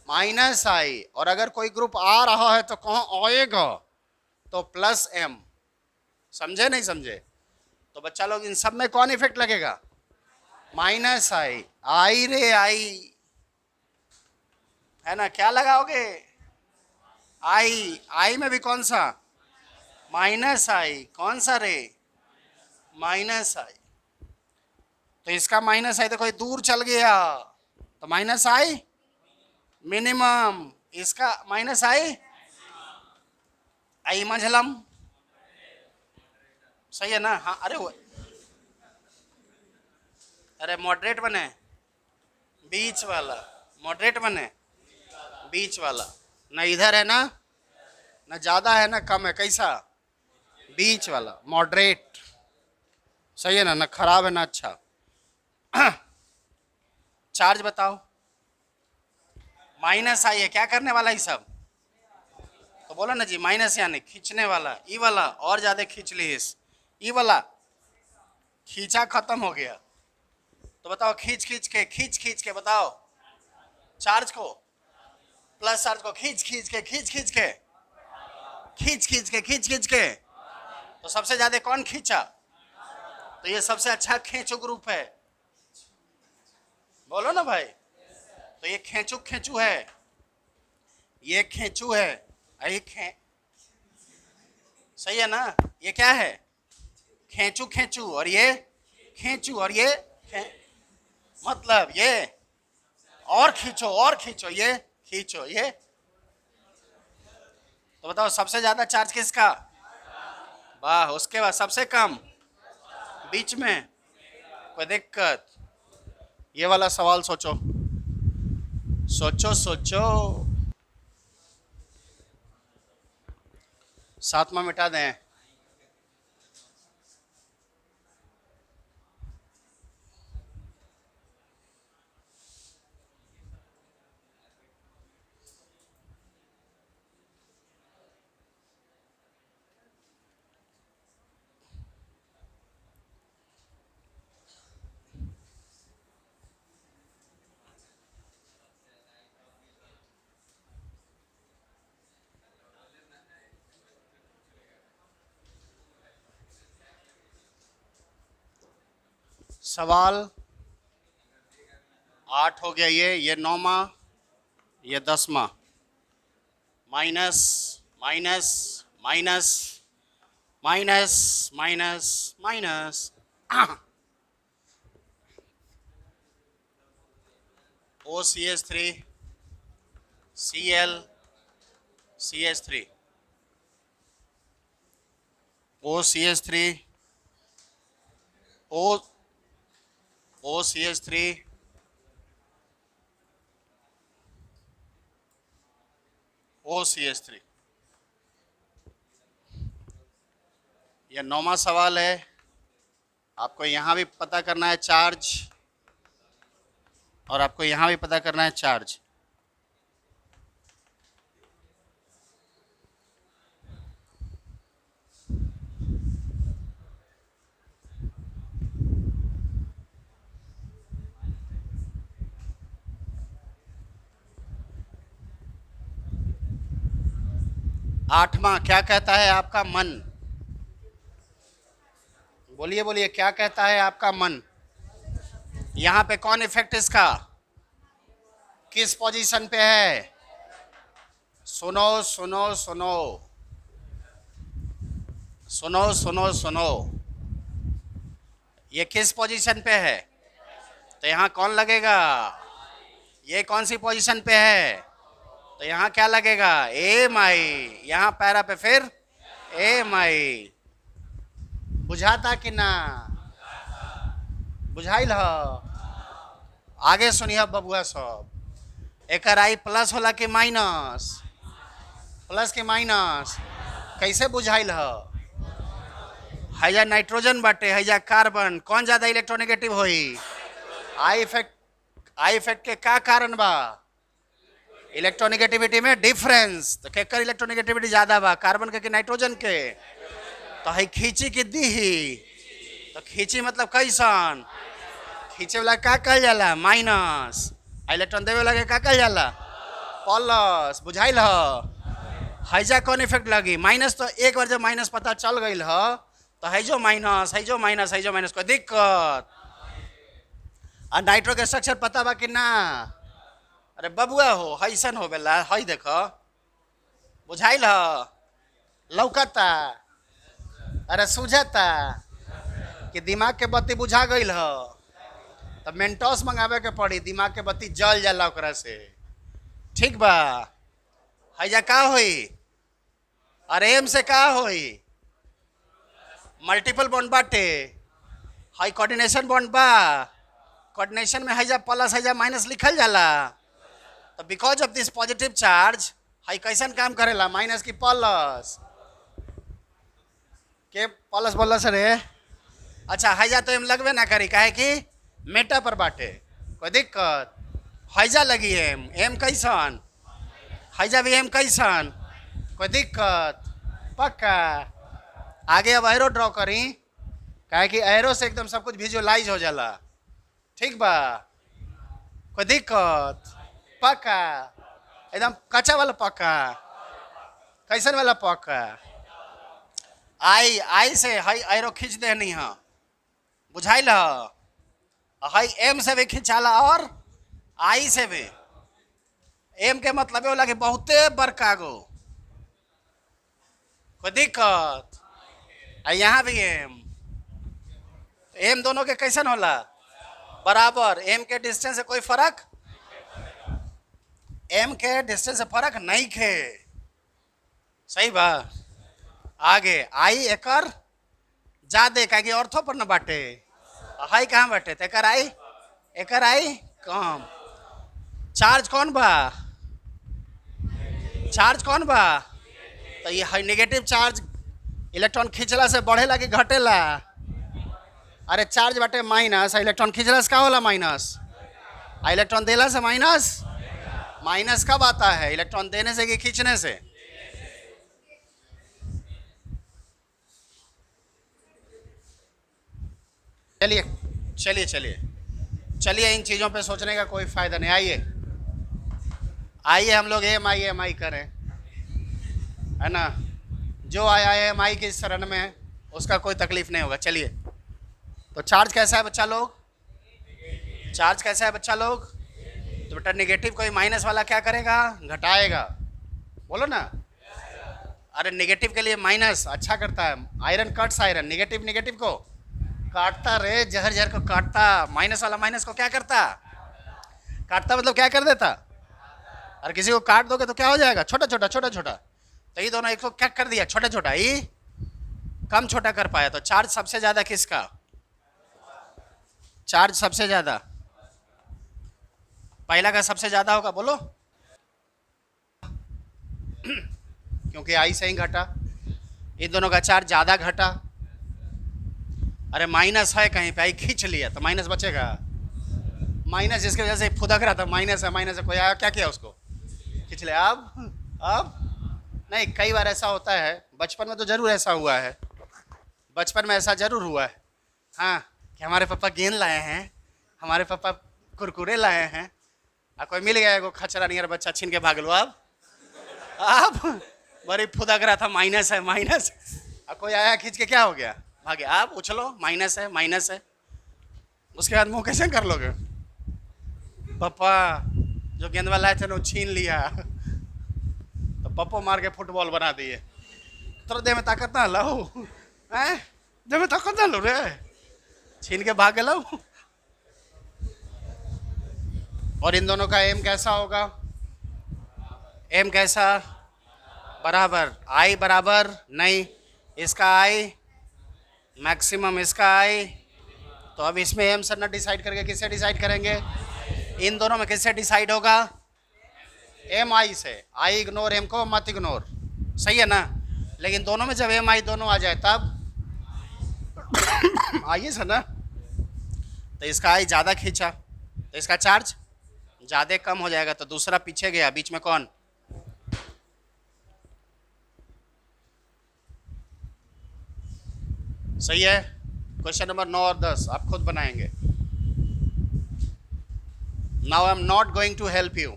माइनस आई। और अगर कोई ग्रुप आ रहा है तो कहाँ आएगा? तो प्लस एम। समझे नहीं समझे? तो बच्चा लोग इन सब में कौन इफेक्ट लगेगा? माइनस आई। आई रे आई है ना? क्या लगाओगे? आई। आई में भी कौन सा? माइनस आई। कौन सा रे? माइनस आई। तो इसका माइनस आई तो कोई दूर चल गया तो माइनस आई मिनिमम, इसका माइनस आई मझलम। सही है ना? हाँ। अरे मॉडरेट बने, बीच वाला मॉडरेट बने, बीच वाला। ना इधर है ना ज्यादा है ना कम है, कैसा? बीच वाला, मॉडरेट। सही है ना? ना खराब है ना अच्छा। चार्ज बताओ। माइनस आई है, क्या करने वाला ये सब? तो बोला ना जी, माइनस यानी खींचने वाला। ई वाला और ज्यादा खींच ली इस, ई वाला खींचा खत्म हो गया। तो बताओ, खींच के बताओ, चार्ज को, प्लस चार्ज को खींच के। तो सबसे ज्यादा कौन खींचा? तो ये सबसे अच्छा खेचू ग्रुप है। बोलो ना भाई। तो ये खेचू है, ये खेचू है, ये सही है ना? ये क्या है? खेचू, और ये खेचू, और ये मतलब ये और खींचो, ये खींचो ये। तो बताओ सबसे ज्यादा चार्ज किसका? वाह। उसके बाद सबसे कम बीच में, कोई दिक्कत? ये वाला सवाल सोचो, सोचो। सातवां मिटा दें। सवाल 8 हो गया, ये 9वां, ये 10वां। Minus minus minus minus minus minus. OCH3 Cl CH3 OCH3 OCH3 OCH3। यह 9वां सवाल है। आपको यहाँ भी पता करना है चार्ज, और आपको यहाँ भी पता करना है चार्ज। आठवां क्या कहता है आपका मन? बोलिए क्या कहता है आपका मन? यहाँ पे कौन इफेक्ट इसका किस पोजीशन पे है? सुनो। ये किस पोजीशन पे है? तो यहाँ कौन लगेगा? ये कौन सी पोजीशन पे है? तो यहाँ क्या लगेगा? ए माई। यहाँ पैरा पे फिर ए माई। बुझाता कि ना? बुझाइल ह? आगे सुनिए बबुआ सब। एक आई प्लस होला कि माइनस? प्लस के माइनस कैसे बुझाइल ह? हैजा नाइट्रोजन बाटे, हैजा कार्बन, कौन ज्यादा इलेक्ट्रोनेगेटिव होई? आई इफेक्ट के का कारण बा? इलेक्ट्रोनेगेटिविटी में डिफरेंस। तो केकर इलेक्ट्रोनेगेटिविटी ज्यादा बा, कार्बन के कि नाइट्रोजन के? तो है खींची की दी ही। तो खींची मतलब कैसन? खींचे वाला का कहल जाला? माइनस। इलेक्ट्रॉन देवे वाला के का कहल जाला? प्लस। बुझाइल ह? हैजा कौन इफेक्ट लगी? माइनस। तो एक बार जब माइनस पता चल गई ह, तो हैजो माइनस कोई दिक्कत? और नाइट्रो के स्ट्रक्चर पता बा कि ना? अरे बबुआ हो, हैसन हो बेला, हई देखो। बुझाइल ह? लौकता? अरे सुझता कि दिमाग के बत्ती बुझा गई ह? तो मेंटोस मंगावे के पड़ी, दिमाग के बत्ती जल जाला ओकरा से। ठीक बा? हैजा का होई? अरे एम से का होई? मल्टीपल बॉन्ड बाटे, हाई कोऑर्डिनेशन बॉन्ड बा। कोऑर्डिनेशन में हैजा प्लस हैजा माइनस लिखल जाला। तो because of this positive charge, high कैसन काम करेला? माइनस की प्लस? के पॉलस बोलस रे। अच्छा हैजा तो एम लगबे ना करी, काहे कि मेटा पर बाटे, कोई दिक्कत हैजा लगी एम कैसन, हैजा भी एम कैसन, कोई दिक्कत पक्का। आगे अब एरो ड्रॉ करी, काहे कि एरो से एकदम सब कुछ विजुअलाइज हो जाला, ठीक बा, कोई दिक्कत पक्का, एकदम कच्चा वाला पक्का, कैसन वाला पक्का। आई से हाई एरो खींच दे नहीं है, बुझाइल हाई एम से भी खिंचाला और आई से भी। एम के मतलब होला कि बहुते बड़का गो, कोई दिक्कत। यहाँ भी एम दोनों के कैसन होला, बराबर। एम के डिस्टेंस से कोई फर्क, एम के डिस्टेंस से फर्क नहीं खे, सही बा। आगे आई एकर ज्यादा कहे ऑर्थो पर न बाटे, हाई कहाँ बाटे तो एकर आई कम। चार्ज कौन बा, चार्ज कौन बा, तो ये हाई नेगेटिव चार्ज इलेक्ट्रॉन खींचला से बढ़ेला कि घटेला। अरे चार्ज बाटे माइनस, इलेक्ट्रॉन खींचला से का होला माइनस, इलेक्ट्रॉन देला से माइनस। माइनस कब आता है, इलेक्ट्रॉन देने से कि खींचने से। चलिए चलिए चलिए चलिए, इन चीज़ों पे सोचने का कोई फ़ायदा नहीं। आइए आइए हम लोग एम आई करें, है ना। जो आया एम आई की शरण में उसका कोई तकलीफ नहीं होगा। चलिए, तो चार्ज कैसा है बच्चा लोग, चार्ज कैसा है बच्चा लोग। तो बेटा नेगेटिव कोई माइनस वाला क्या करेगा, घटाएगा, बोलो ना। अरे नेगेटिव के लिए माइनस अच्छा करता है, iron cuts iron, negative negative को काटता रे, जहर जहर को काटता। माइनस वाला माइनस को क्या करता, काटता मतलब क्या कर देता। और किसी को काट दोगे तो क्या हो जाएगा, छोटा छोटा छोटा छोटा। तो ये दोनों एक को क्या कर दिया, छोटा छोटा, ये कम छोटा कर पाया। तो चार्ज सबसे ज्यादा किसका, चार्ज सबसे ज्यादा पहला का सबसे ज्यादा होगा, बोलो। क्योंकि आई से ही घटा, इन दोनों का चार्ज ज्यादा घटा। अरे माइनस है कहीं पे, आई खींच लिया तो माइनस बचेगा, माइनस जिसकी वजह से फुदक रहा था, माइनस है, माइनस है, कोई आया क्या किया उसको खींच लिया। अब नहीं, कई बार ऐसा होता है, बचपन में तो जरूर ऐसा हुआ है, बचपन में ऐसा जरूर हुआ है, हाँ, कि हमारे पापा गेंद लाए हैं, हमारे पापा कुरकुरे लाए हैं, कोई मिल गया एगो खचरा नियर बच्चा छीन के भाग लो। अब बड़ी फुदक रहा था, माइनस है माइनस, कोई आया खींच के क्या हो गया, भागे। आप उछलो, माइनस है माइनस है। उसके बाद मुंह कैसे कर लोगे, पापा जो गेंद वाला थे वो छीन लिया, तो पप्पो मार के फुटबॉल बना दिए। तो देह में ताकत ना लो, हैं देह में ताकत ना लो रे, छीन के भाग लो। और इन दोनों का एम कैसा होगा, एम कैसा, बराबर। आई बराबर नहीं, इसका आई मैक्सिमम, इसका आई। तो अब इसमें एम सर ना डिसाइड करके किससे डिसाइड करेंगे, इन दोनों में किससे डिसाइड होगा, एम आई से। आई इग्नोर एम को मत इग्नोर, सही है ना। लेकिन दोनों में जब एम आई दोनों आ जाए तब आइए सर ना, तो इसका आई ज़्यादा खींचा तो इसका चार्ज ज़्यादा कम हो जाएगा, तो दूसरा पीछे गया, बीच में कौन, सही है। क्वेश्चन नंबर 9 और 10 आप खुद बनाएंगे। Now I am not going to help you,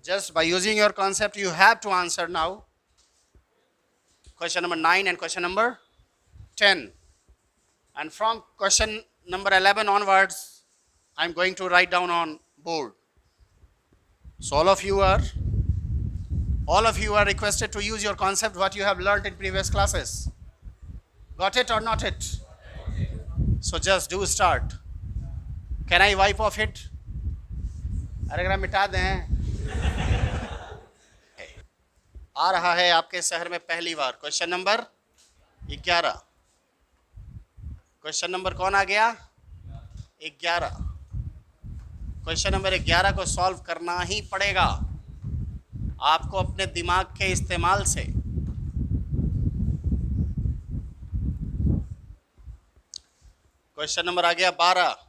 just by using your concept you have to answer now question number 9 and question number 10, and from question number 11 onwards I am going to write down on board. So all of you are requested to use your concept what you have learned in previous classes. Got it or not it? So just do start. Can I wipe off it? अरे अगर मिटा दें। आ रहा है आपके शहर में पहली बार क्वेश्चन नंबर 11। क्वेश्चन नंबर कौन आ गया, 11। क्वेश्चन नंबर 11 को सॉल्व करना ही पड़ेगा आपको अपने दिमाग के इस्तेमाल से। क्वेश्चन नंबर आ गया 12।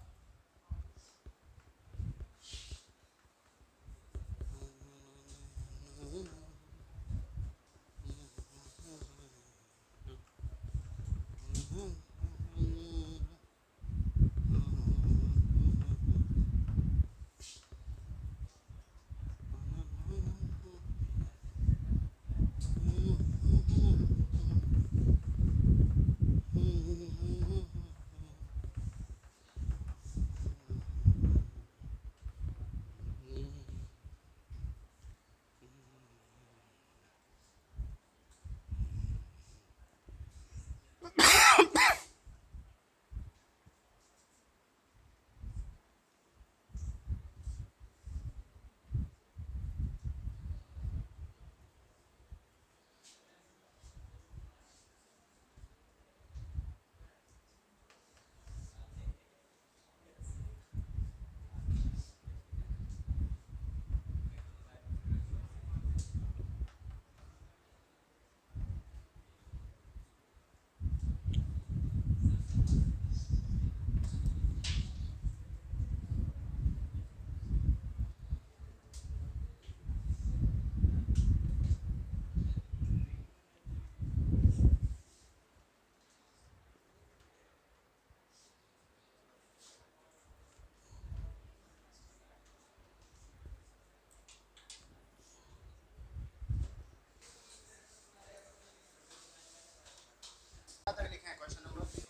लिखे हैं क्वेश्चन नंबर?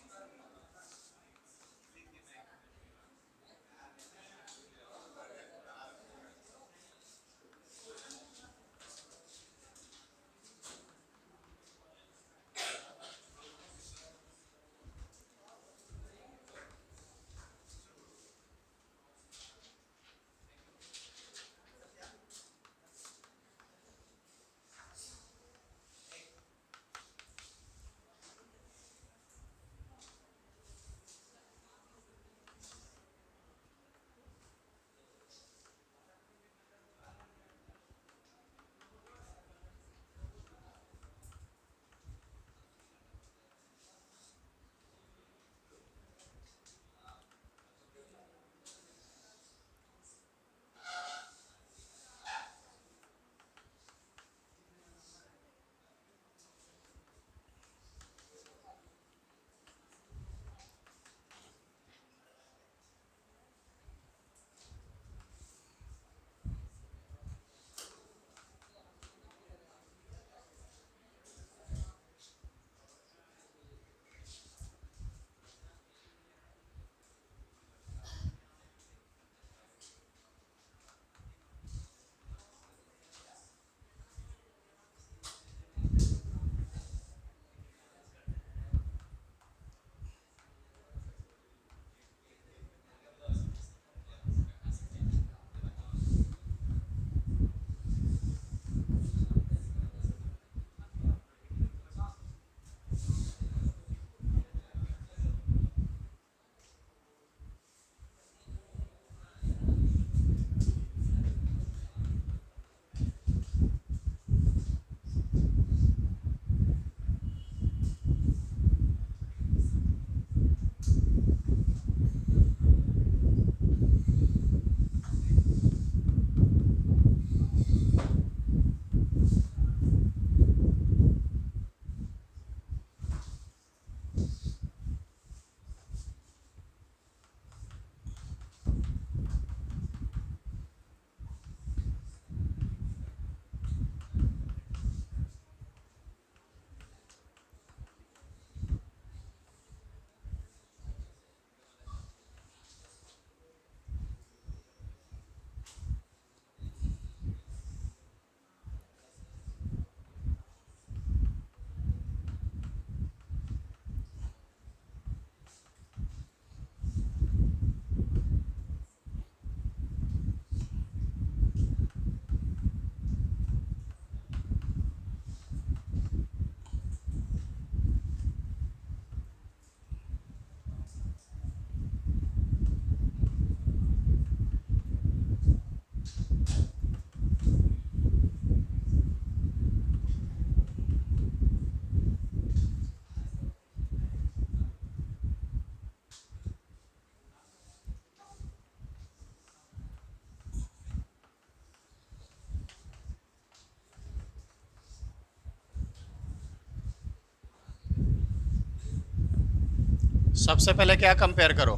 सबसे पहले क्या कंपेयर करो?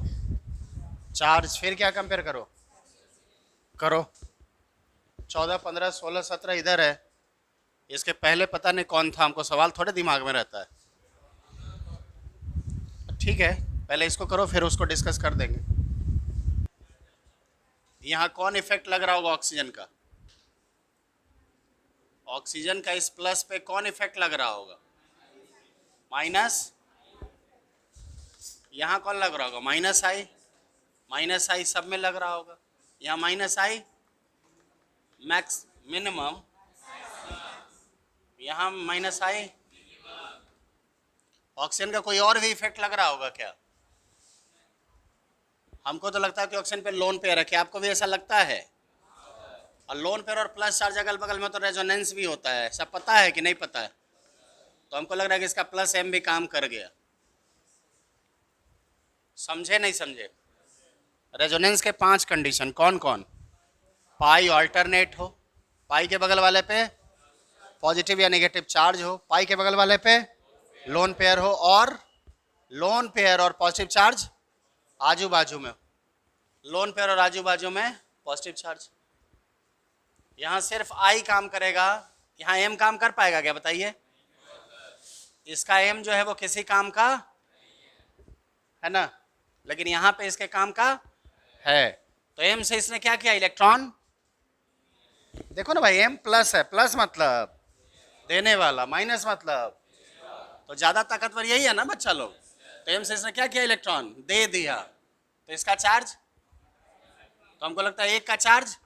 चार्ज। फिर क्या कंपेयर करो? करो। 14, 15, 16, 17 इधर है। इसके पहले पता नहीं कौन था, हमको सवाल थोड़े दिमाग में रहता है। ठीक है, पहले इसको करो फिर उसको डिस्कस कर देंगे। यहाँ कौन इफेक्ट लग रहा होगा ऑक्सीजन का? ऑक्सीजन का इस प्लस पे कौन इफेक्ट लग रहा होगा? माइनस। यहाँ कौन लग रहा होगा? माइनस आई। माइनस आई सब में लग रहा होगा। यहाँ माइनस आई मैक्स मिनिमम, यहाँ माइनस आई। ऑक्सीजन का कोई और भी इफेक्ट लग रहा होगा क्या? हमको तो लगता है कि ऑक्सीजन पे लोन पेयर है, क्या आपको भी ऐसा लगता है? और लोन पेयर और प्लस चार्ज अगल बगल में तो रेजोनेंस भी होता है, सब पता है कि नहीं पता है? तो हमको लग रहा है कि इसका प्लस एम भी काम कर गया। समझे नहीं समझे? रेजोनेंस के 5 कंडीशन कौन कौन? पाई ऑल्टरनेट हो, पाई के बगल वाले पे पॉजिटिव या नेगेटिव चार्ज हो, पाई के बगल वाले पे लोन पेयर हो, और लोन पेयर और पॉजिटिव चार्ज आजू बाजू में। लोन पेयर और आजू बाजू में पॉजिटिव चार्ज। यहाँ सिर्फ आई काम करेगा, यहाँ एम काम कर पाएगा क्या बताइए? इसका एम जो है वो किसी काम का है ना, लेकिन यहाँ पे इसके काम का है। तो एम से इसने क्या किया? इलेक्ट्रॉन। देखो ना भाई, एम प्लस है, प्लस मतलब देने वाला, माइनस मतलब तो ज्यादा ताकतवर यही है ना बच्चा लोग। तो एम से इसने क्या किया? इलेक्ट्रॉन दे दिया। तो इसका चार्ज, तो हमको लगता है एक का चार्ज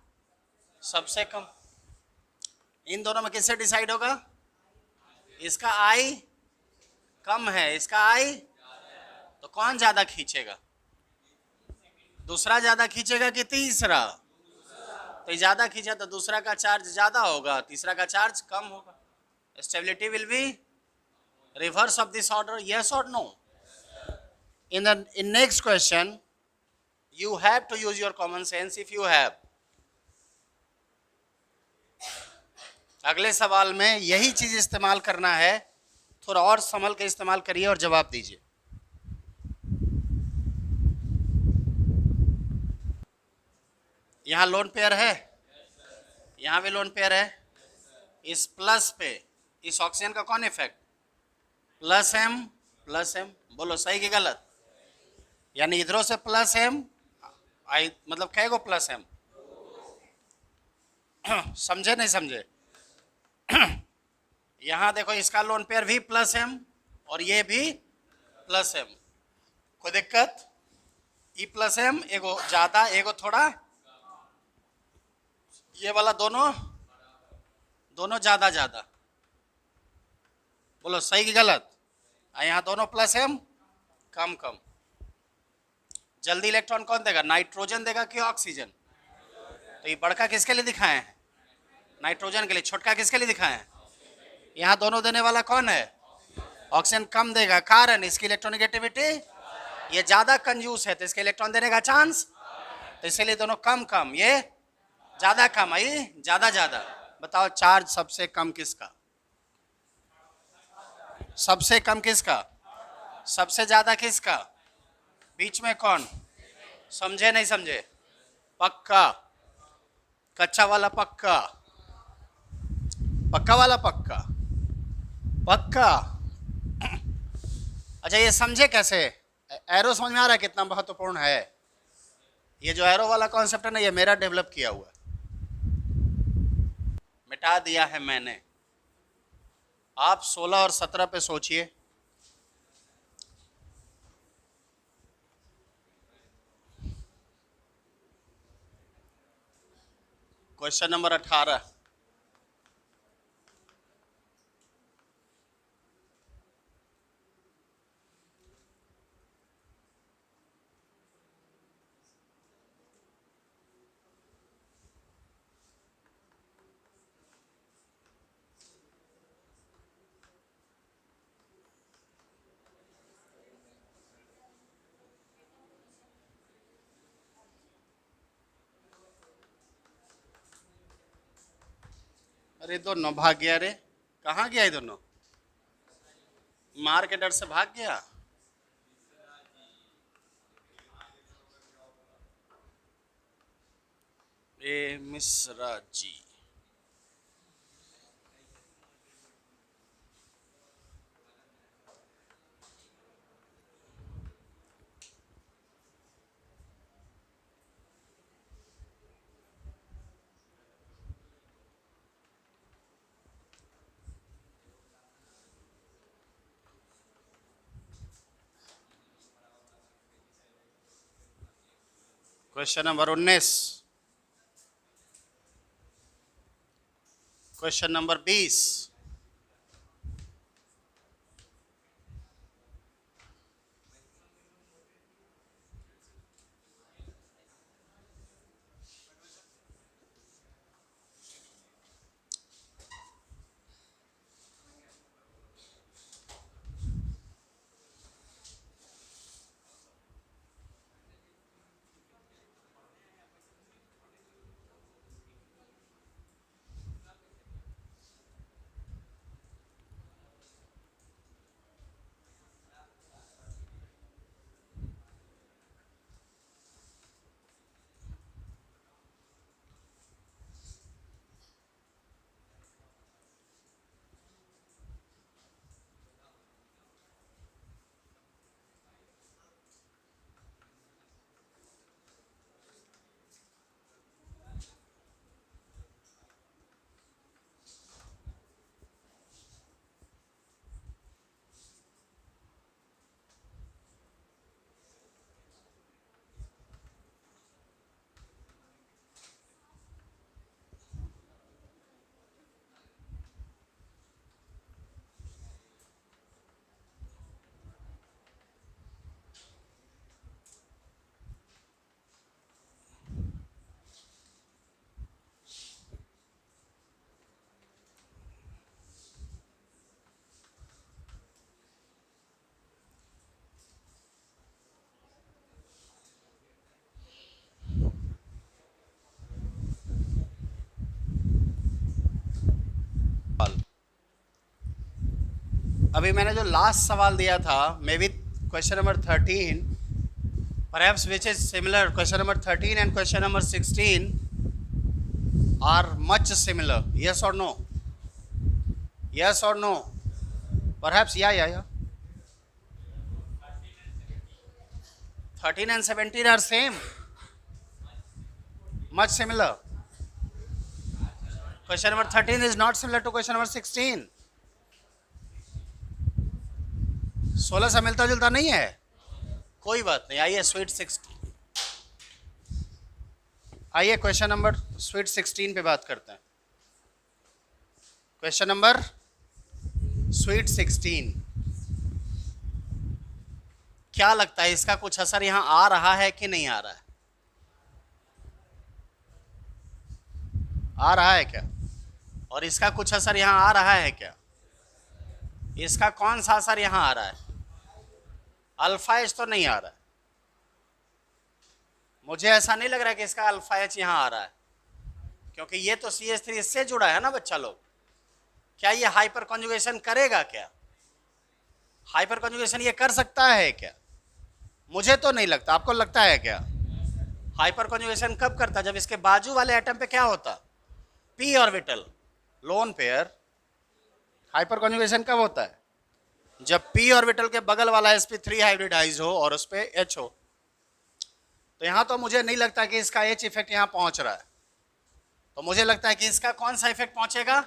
सबसे कम। इन दोनों में किससे डिसाइड होगा? इसका आई कम है, इसका आई, तो कौन ज्यादा खींचेगा? दूसरा ज्यादा खींचेगा कि तीसरा? तो ज्यादा खींचा तो दूसरा का चार्ज ज्यादा होगा, तीसरा का चार्ज कम होगा। Stability will be reverse of this order, yes or no? In next question you have to use your common sense if you have. अगले सवाल में यही चीज इस्तेमाल करना है, थोड़ा और संभल के इस्तेमाल करिए और जवाब दीजिए। यहाँ लोन पेयर है, यहाँ भी लोन पेयर है। इस प्लस पे इस ऑक्सीजन का कौन effect? Plus M, plus M. बोलो सही कि गलत? यानी इधरों से प्लस एम आई, मतलब क्या को प्लस एम? समझे नहीं समझे? यहाँ देखो, इसका लोन पेयर भी प्लस एम और ये भी प्लस एम। कोई दिक्कत? ई प्लस एम, एगो ज्यादा एगो थोड़ा, ये वाला दोनों दोनों ज्यादा ज्यादा। बोलो सही कि गलत? यहाँ दोनों प्लस एम, कम कम। जल्दी इलेक्ट्रॉन कौन देगा? नाइट्रोजन देगा कि ऑक्सीजन? तो ये बड़का किसके लिए दिखाए हैं? नाइट्रोजन के लिए। छोटका किसके लिए दिखाए हैं? यहाँ दोनों देने वाला कौन है? ऑक्सीजन कम देगा, कारण इसकी इलेक्ट्रोनेगेटिविटी ये ज्यादा कंजूस है, तो इसके इलेक्ट्रॉन देने का चांस, तो इसलिए दोनों कम कम, ये ज्यादा कम, आई ज्यादा ज्यादा। बताओ चार्ज सबसे कम किसका? सबसे कम किसका? सबसे ज्यादा किसका? बीच में कौन? समझे नहीं समझे? पक्का? कच्चा वाला पक्का? पक्का वाला पक्का? पक्का? अच्छा ये समझे कैसे? एरो समझ में आ रहा है कितना महत्वपूर्ण है? ये जो एरो वाला कॉन्सेप्ट है ना, ये मेरा डेवलप किया हुआ है, मिटा दिया है मैंने। आप 16 और 17 पे सोचिए। Question number 18। अरे दोनों भाग गया रे, कहाँ गया ये दोनों? मार के डर से भाग गया। ए Mishra ji. Question number 19, question number 20, अभी मैंने जो लास्ट सवाल दिया था, may be question number 13, perhaps which is similar, question number 13 and question number 16 are much similar. Yes or no? Yes or no? Perhaps, yeah. 13 and 17 are same, much similar. Question number 13 is not similar to question number 16. 16 से मिलता जुलता नहीं है, कोई बात नहीं। आइए स्वीट 16, आइए क्वेश्चन नंबर स्वीट 16 पे बात करते हैं। क्वेश्चन नंबर स्वीट 16, क्या लगता है इसका कुछ असर यहां आ रहा है कि नहीं आ रहा है? आ रहा है क्या? और इसका कुछ असर यहां आ रहा है क्या? इसका कौन सा असर यहां आ रहा है? अल्फा एच तो नहीं आ रहा है, मुझे ऐसा नहीं लग रहा है कि इसका अल्फा एच यहां आ रहा है, क्योंकि ये तो CH3 इससे जुड़ा है ना बच्चा लोग। क्या ये हाइपर कॉन्जुगेशन करेगा? क्या हाइपर कॉन्जुगेशन ये कर सकता है क्या? मुझे तो नहीं लगता, आपको लगता है क्या? हाइपर कॉन्जुगेशन कब करता? जब इसके बाजू वाले एटम पे क्या होता? p orbital, lone pair. Hyper conjugation कब होता है? जब p ऑर्बिटल के बगल वाला sp3 हाइब्रिडाइज हो और उस पे H हो। तो यहां तो मुझे नहीं लगता कि इसका H इफेक्ट यहां पहुंच रहा है, तो मुझे लगता है कि इसका कौन सा इफेक्ट पहुंचेगा?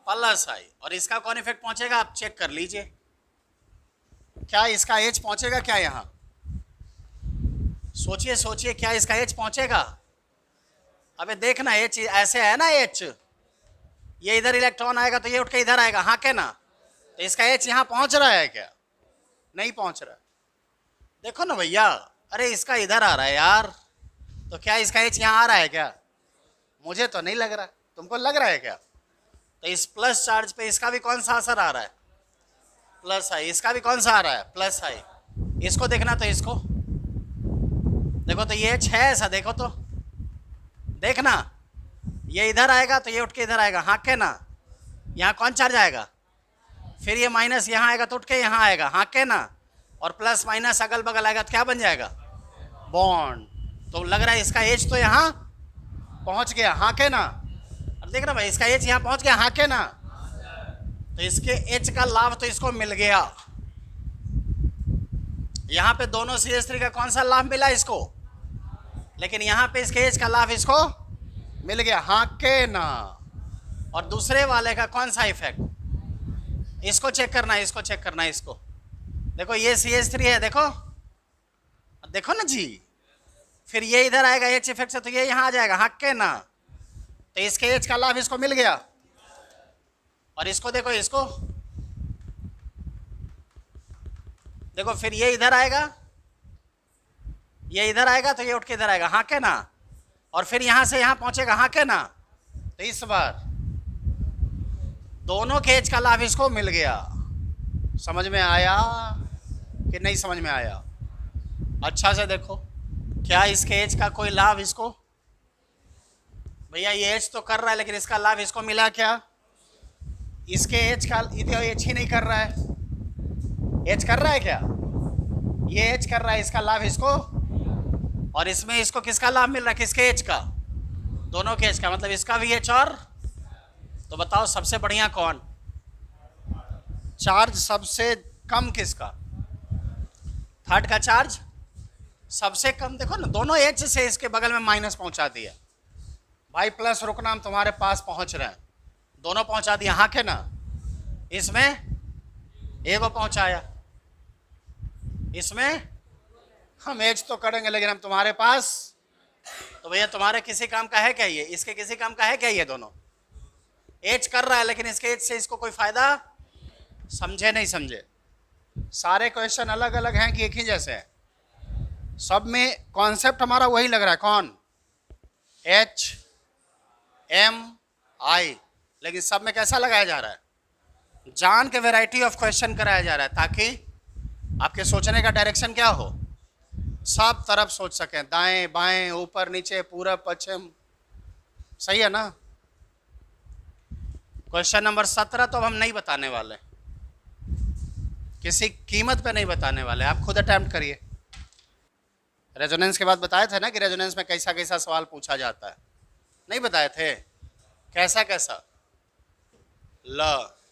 प्लस आई। और इसका कौन इफेक्ट पहुंचेगा? आप चेक कर लीजिए, क्या इसका H पहुंचेगा क्या? यहां सोचिए सोचिए, क्या इसका H पहुंचेगा? अबे देखना, H ऐसे है ना, H ये इधर इलेक्ट्रॉन आएगा तो ये उठ के इधर आएगा, हाँ के ना? तो इसका H यहां पहुंच रहा है क्या? नहीं पहुंच रहा है। देखो ना भैया, अरे इसका इधर आ रहा है यार, तो क्या इसका H यहां आ रहा है क्या? मुझे तो नहीं लग रहा, तुमको लग रहा है क्या? तो इस प्लस चार्ज पे इसका भी कौन सा असर आ रहा है? प्लस आई। इसका भी कौन सा आ रहा है? प्लस आई। इसको देखना, तो इसको देखो, तो ये H है ऐसा, देखो तो, देखना, ये इधर आएगा तो ये उठ के इधर आएगा, हाँ के ना? यहाँ कौन चार्ज आएगा? फिर ये माइनस यहाँ आएगा तो उठ के यहाँ आएगा, हाँ के ना? और प्लस माइनस अगल बगल आएगा तो क्या बन जाएगा? बॉन्ड। तो लग रहा है इसका H तो यहाँ पहुंच गया, हाँ के ना। अब देख रहे भाई, इसका एच यहाँ पहुंच गया, हाँ के ना। तो इसके एच का लाभ तो इसको मिल गया। यहाँ पे दोनों CH3 का कौन सा लाभ मिला इसको, लेकिन यहाँ पे इसके एच का लाभ इसको मिल गया, हाँ के ना। और दूसरे वाले का कौन सा इफेक्ट, इसको चेक करना है, इसको चेक करना है। इसको देखो, ये CH3 है, देखो देखो ना जी। फिर ये इधर आएगा एच इफेक्ट से, तो ये यहाँ आ जाएगा, हाँ के ना। तो इसके एच का लाभ इसको मिल गया। और इसको देखो, इसको देखो, फिर ये इधर आएगा, ये इधर आएगा, तो ये उठ के इधर आएगा, हाँ के ना। और फिर यहां से यहां पहुंचेगा, हाँ के ना। तो इस बार दोनों के एच का लाभ इसको मिल गया। समझ में आया कि नहीं समझ में आया? अच्छा से देखो, क्या इसके एच का कोई लाभ इसको, भैया ये एच तो कर रहा है लेकिन इसका लाभ इसको मिला क्या? इसके एच का, ये एच ही नहीं कर रहा है, एच कर रहा है क्या? ये एच कर रहा है, इसका लाभ इसको, और इसमें इसको किसका लाभ मिल रहा है, किसके एच का? दोनों के एच का, मतलब इसका भी एच। और तो बताओ सबसे बढ़िया कौन? चार्ज सबसे कम किसका? थर्ड का चार्ज सबसे कम। देखो ना, दोनों एच से इसके बगल में माइनस पहुंचा दिया भाई, प्लस रुकना, हम तुम्हारे पास पहुंच रहे हैं, दोनों पहुंचा दिया, हाँ के ना। इसमें एगो पहुंचाया, इसमें हम एच तो करेंगे लेकिन हम तुम्हारे पास, तो भैया तुम्हारे किसी काम का है क्या ये? इसके किसी काम का है क्या ये? दोनों एच कर रहा है लेकिन इसके एच से इसको कोई फायदा, समझे नहीं समझे? सारे क्वेश्चन अलग अलग हैं कि एक ही जैसे हैं? सब में कॉन्सेप्ट हमारा वही लग रहा है, कौन? एच एम आई, लेकिन सब में कैसा लगाया जा रहा है? जान के वैरायटी ऑफ क्वेश्चन कराया जा रहा है, ताकि आपके सोचने का डायरेक्शन क्या हो, सब तरफ सोच सकें, दाएं बाएं ऊपर नीचे पूरब पश्चिम। सही है ना? क्वेश्चन नंबर 17 तो अब हम नहीं बताने वाले, किसी कीमत पे नहीं बताने वाले, आप खुद अटेम्प्ट करिए। रेजोनेंस के बाद बताए थे ना कि रेजोनेंस में कैसा कैसा सवाल पूछा जाता है, नहीं बताए थे? कैसा कैसा?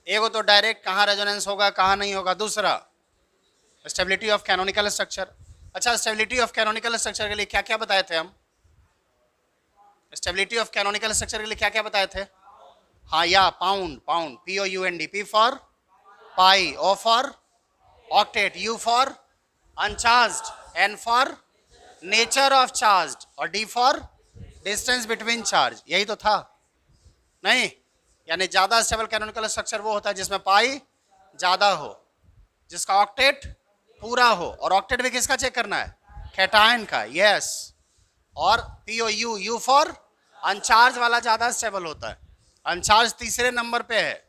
एगो तो डायरेक्ट कहाँ रेजोनेंस होगा कहाँ नहीं होगा, दूसरा स्टेबिलिटी ऑफ कैनोनिकल स्ट्रक्चर। अच्छा, स्टेबिलिटी ऑफ कैनोनिकल स्ट्रक्चर के लिए क्या क्या बताए थे हम? स्टेबिलिटी ऑफ कैनोनिकल स्ट्रक्चर के लिए क्या क्या बताए थे? हाँ, या pound, pound, POUND, P for pi, O for octet, U for uncharged, N for nature of charged, और D for distance between charge. यही तो था नहीं? यानी ज्यादा स्टेबल कैनोनिकल स्ट्रक्चर वो होता है जिसमें पाई ज्यादा हो, जिसका ऑक्टेट पूरा हो, और ऑक्टेट भी किसका चेक करना है? कैटायन का, यस। और POU, U फॉर अनचार्ज वाला ज्यादा स्टेबल होता है, अनचार्ज तीसरे नंबर पे है।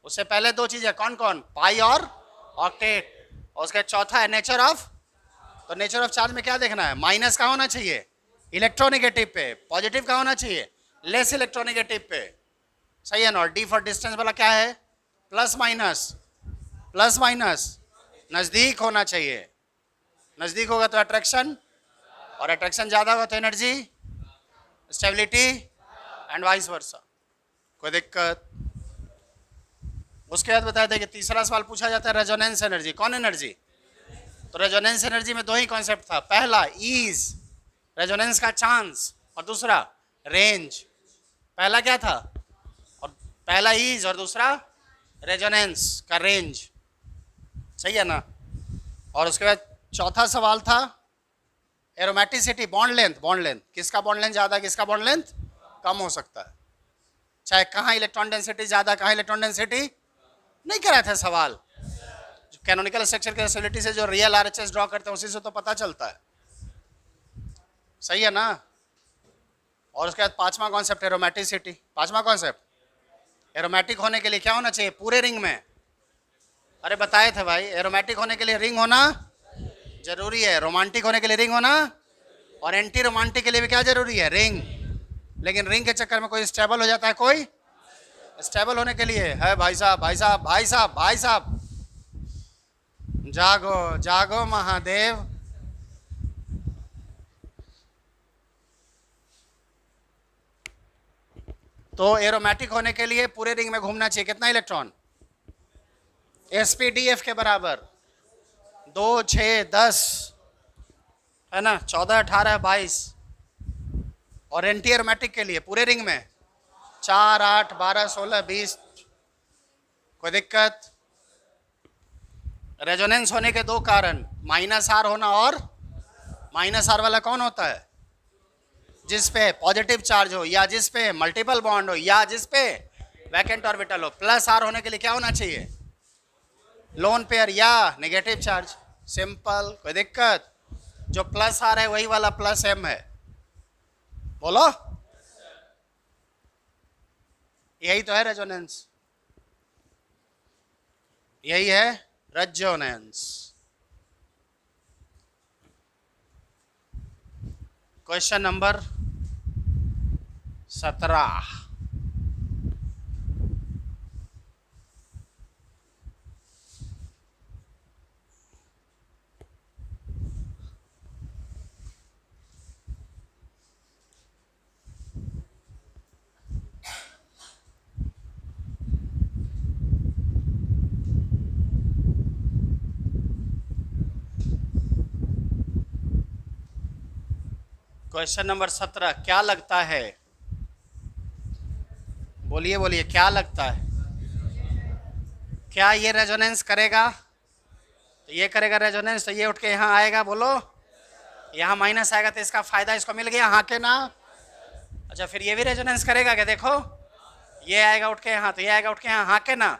उससे पहले दो चीजें कौन कौन? पाई और ऑक्टेट। और उसका चौथा है नेचर ऑफ, तो नेचर ऑफ चार्ज में क्या देखना है? माइनस का होना चाहिए इलेक्ट्रोनेगेटिव पे, पॉजिटिव का होना चाहिए लेस इलेक्ट्रोनेगेटिव पे। सही है ना? और D फॉर डिस्टेंस वाला क्या है? प्लस माइनस, प्लस माइनस नजदीक होना चाहिए, नजदीक होगा तो अट्रैक्शन, और अट्रैक्शन ज्यादा होगा तो energy, stability, and vice versa. कोई दिक्कत? उसके बाद बताया था कि तीसरा सवाल पूछा जाता है रेजोनेंस एनर्जी। कौन एनर्जी? तो रेजोनेंस एनर्जी में दो ही कॉन्सेप्ट था, पहला ईज, रेजोनेंस का चांस, और दूसरा रेंज। पहला क्या था? और पहला ईज और दूसरा रेजोनेंस का रेंज। सही है ना? और उसके बाद चौथा सवाल था aromaticity, bond length. Bond length, किसका बॉन्ड लेंथ ज्यादा, किसका बॉन्ड लेंथ कम हो सकता है, चाहे कहाँ इलेक्ट्रॉन डेंसिटी ज्यादा, कहाँ इलेक्ट्रॉन डेंसिटी। नहीं कराया था सवाल? कैनोनिकल स्ट्रक्चर की स्टेबिलिटी से जो रियल RHS ड्रॉ करते हैं उसी से तो पता चलता है। सही है ना? और उसके बाद पांचवा कॉन्सेप्ट एरोमेटिसिटी। पांचवा कॉन्सेप्ट, एरोमेटिक होने के लिए क्या होना चाहिए पूरे रिंग में? अरे बताए थे भाई, एरोमेटिक होने के लिए रिंग होना जरूरी है, रोमांटिक होने के लिए रिंग होना, और एंटी रोमांटिक के लिए भी क्या जरूरी है? रिंग। लेकिन रिंग के चक्कर में कोई स्टेबल हो जाता है, कोई स्टेबल होने के लिए है भाई साहब, भाई साहब, भाई साहब, भाई साहब, जागो जागो महादेव। तो एरोमेटिक होने के लिए पूरे रिंग में घूमना चाहिए कितना इलेक्ट्रॉन? sp_df के बराबर 2, 6, 10 है ना, 14, 18, 22। और एंटी एरोमेटिक के लिए पूरे रिंग में 4, 8, 12, 16, 20। कोई दिक्कत? रेजोनेंस होने के दो कारण, -r होना और -r वाला कौन होता है? जिस पे पॉजिटिव चार्ज हो या जिस पे मल्टीपल बॉन्ड हो या जिस पे वैकेंट ऑर्बिटल हो। +r होने के लिए क्या होना चाहिए? लोन पेयर या नेगेटिव चार्ज। सिंपल, कोई दिक्कत? जो +r है वही वाला +m है। बोलो, यही तो है रेजोनेंस, यही है resonance. Question number 17। Question number 17, क्या लगता है? बोलिए बोलिए, क्या लगता है? क्या ये रेजोनेंस करेगा? तो ये करेगा रेजोनेंस, तो ये उठ के यहाँ आएगा। बोलो, यहाँ माइनस आएगा तो इसका फायदा इसको मिल गया, हाँ के ना? अच्छा, फिर ये भी रेजोनेंस करेगा क्या? देखो, ये आएगा उठ के यहाँ, तो ये आएगा उठ के यहाँ, हाँ के ना?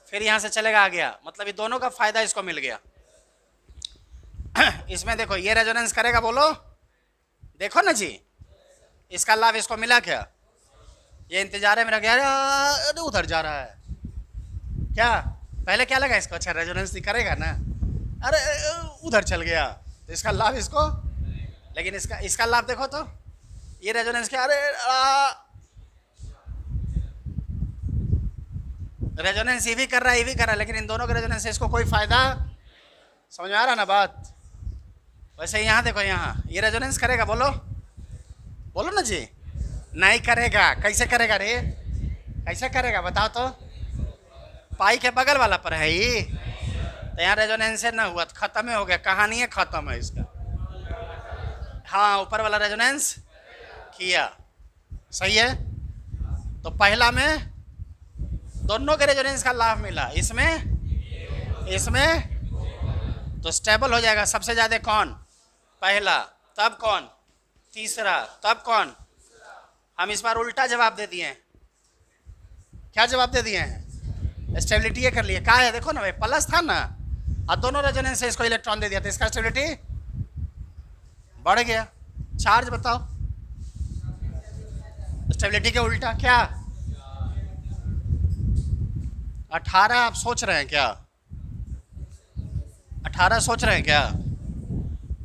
फिर यहाँ से चलेगा आ गया, मतलब ये दोनों का फायदा इसको मिल गया। इसमें देखो, ये रेजोनेंस करेगा। बोलो, देखो ना जी, इसका लाभ इसको मिला क्या? ये इंतजार में रह गया, अरे उधर जा रहा है क्या? पहले क्या लगा इसको? अच्छा रेजोनेंस करेगा ना, अरे उधर चल गया, तो इसका लाभ इसको। लेकिन इसका लाभ देखो तो, ये रेजोनेंस क्या, अरे रेजोनेंस ये भी कर रहा है, ये भी कर रहा है, लेकिन इन दोनों के रेजोनेंस से इसको कोई फायदा। समझ में आ रहा ना बात? वैसे यहाँ देखो, यहाँ ये रेजोनेंस करेगा। बोलो बोलो ना जी, नहीं करेगा। कैसे करेगा रे? कैसे करेगा बताओ तो? पाई के बगल वाला पर है ये, तो यहाँ रेजोनेंस ना हुआ तो खत्म ही हो गया, कहानी है खत्म है इसका। हाँ, ऊपर वाला रेजोनेंस किया, सही है। तो पहला में दोनों के रेजोनेंस का लाभ मिला, इसमें तो स्टेबल हो जाएगा। सबसे ज्यादा कौन? पहला, तब कौन? तीसरा, तब कौन? हम इस बार उल्टा जवाब दे दिए हैं। क्या जवाब दे दिए हैं? स्टेबिलिटी ये कर लिए। क्या है देखो ना भाई, प्लस था ना, और दोनों रेजोनेंस से इसको इलेक्ट्रॉन दे दिया, तो इसका स्टेबिलिटी बढ़ गया। चार्ज बताओ, स्टेबिलिटी के उल्टा क्या? 18 आप सोच रहे हैं क्या? 18 सोच रहे हैं क्या?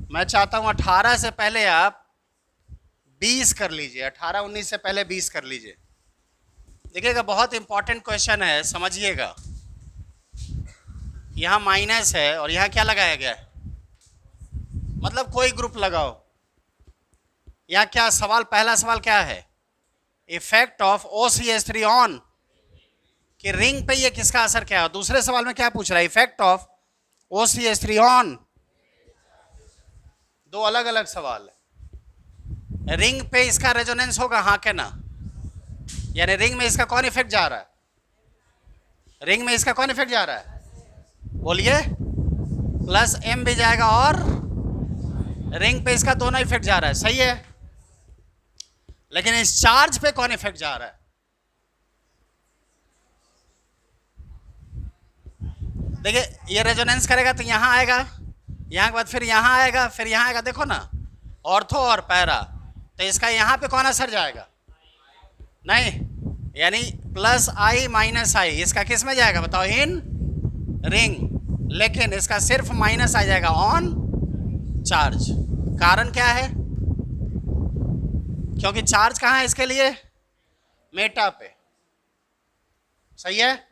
मैं चाहता हूं 18 से पहले आप 20 कर लीजिए। 18, 19 से पहले 20 कर लीजिए। देखिएगा, बहुत इंपॉर्टेंट क्वेश्चन है, समझिएगा। यहाँ माइनस है और यहाँ क्या लगाया गया है? मतलब कोई ग्रुप लगाओ। यहाँ क्या सवाल, पहला सवाल क्या है? इफेक्ट ऑफ OCH3 ऑन, कि रिंग पे ये किसका असर क्या है? दूसरे सवाल में क्या पूछ रहा है? Effect of OCH3 on. दो अलग अलग सवाल है। रिंग पे इसका रेजोनेंस होगा, हाँ के ना? यानी रिंग में इसका कौन इफेक्ट जा रहा है? रिंग में इसका कौन इफेक्ट जा रहा है? बोलिए। +m भी जाएगा और रिंग पे इसका दोनों इफेक्ट जा रहा है, सही है। लेकिन इस चार्ज पे कौन इफेक्ट जा रहा है? देखिए, ये रेजोनेंस करेगा तो यहां आएगा, यहाँ के बाद फिर यहाँ आएगा, फिर यहाँ आएगा। देखो ना, ऑर्थो और पैरा, तो इसका यहाँ पे कौन असर जाएगा? नहीं, यानी +I - I इसका किस में जाएगा बताओ? In ring. लेकिन इसका सिर्फ माइनस आ जाएगा ऑन चार्ज। कारण क्या है? क्योंकि चार्ज कहाँ है इसके लिए? मेटा पे, सही है।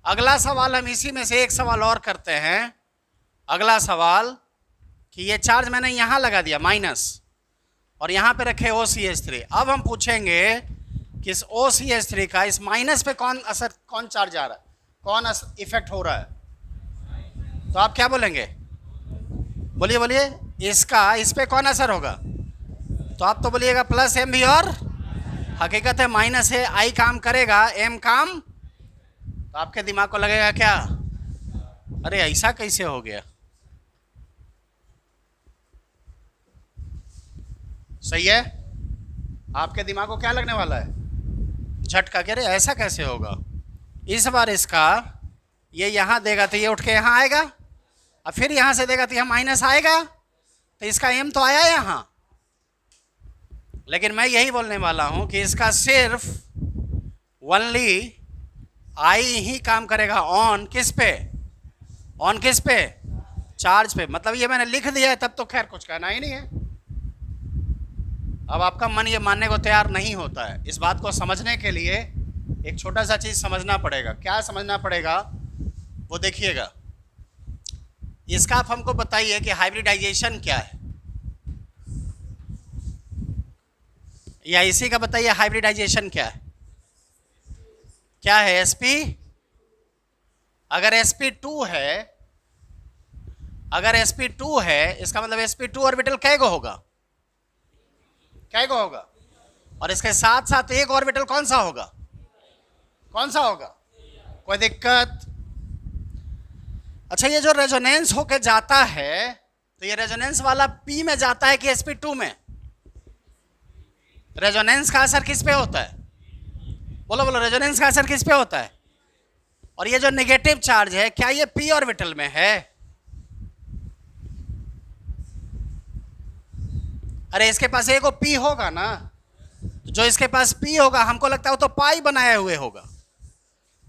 अगला सवाल हम इसी में से एक सवाल और करते हैं। अगला सवाल कि ये चार्ज मैंने यहाँ लगा दिया माइनस, और यहाँ पे रखे OCH3। अब हम पूछेंगे किस OCH3 का इस माइनस पे कौन चार्ज आ रहा है, कौन इफेक्ट हो रहा है, तो आप क्या बोलेंगे? बोलिए बोलिए, इसका इस पे कौन असर होगा? तो आप तो बोलिएगा प्लस एम भी, और हकीकत है माइनस है, आई काम करेगा, एम काम, तो आपके दिमाग को लगेगा क्या, अरे ऐसा कैसे हो गया? सही है? आपके दिमाग को क्या लगने वाला है? झटका, कह रहे ऐसा कैसे होगा? इस बार इसका ये यहां देगा तो ये उठ के यहां आएगा, और फिर यहां से देगा तो यहां माइनस आएगा, तो इसका एम तो आया यहां। लेकिन मैं यही बोलने वाला हूं कि इसका सिर्फ ओनली आई ही काम करेगा, ऑन किस पे? ऑन किस पे? चार्ज पे। मतलब ये मैंने लिख दिया है तब तो खैर कुछ कहना ही नहीं है। अब आपका मन ये मानने को तैयार नहीं होता है। इस बात को समझने के लिए एक छोटा सा चीज समझना पड़ेगा। क्या समझना पड़ेगा वो देखिएगा। इसका आप हमको बताइए कि हाइब्रिडाइजेशन क्या है, या इसी का बताइए हाइब्रिडाइजेशन क्या है? क्या है? sp। अगर sp2 है, अगर sp2 है इसका मतलब sp2 ऑर्बिटल कैगो होगा? कैगो होगा। और इसके साथ साथ एक ऑर्बिटल कौन सा होगा? कौन सा होगा? कोई दिक्कत? अच्छा, ये जो रेजोनेंस होके जाता है तो ये रेजोनेंस वाला p में जाता है कि sp2 में? रेजोनेंस का असर किस पे होता है? बोलो बोलो, रेजोनेंस का असर किस पे होता है? और ये जो नेगेटिव चार्ज है क्या ये p ऑर्बिटल में है? अरे इसके पास एक p होगा ना, जो इसके पास p होगा हमको लगता है वो तो पाई बनाए हुए होगा,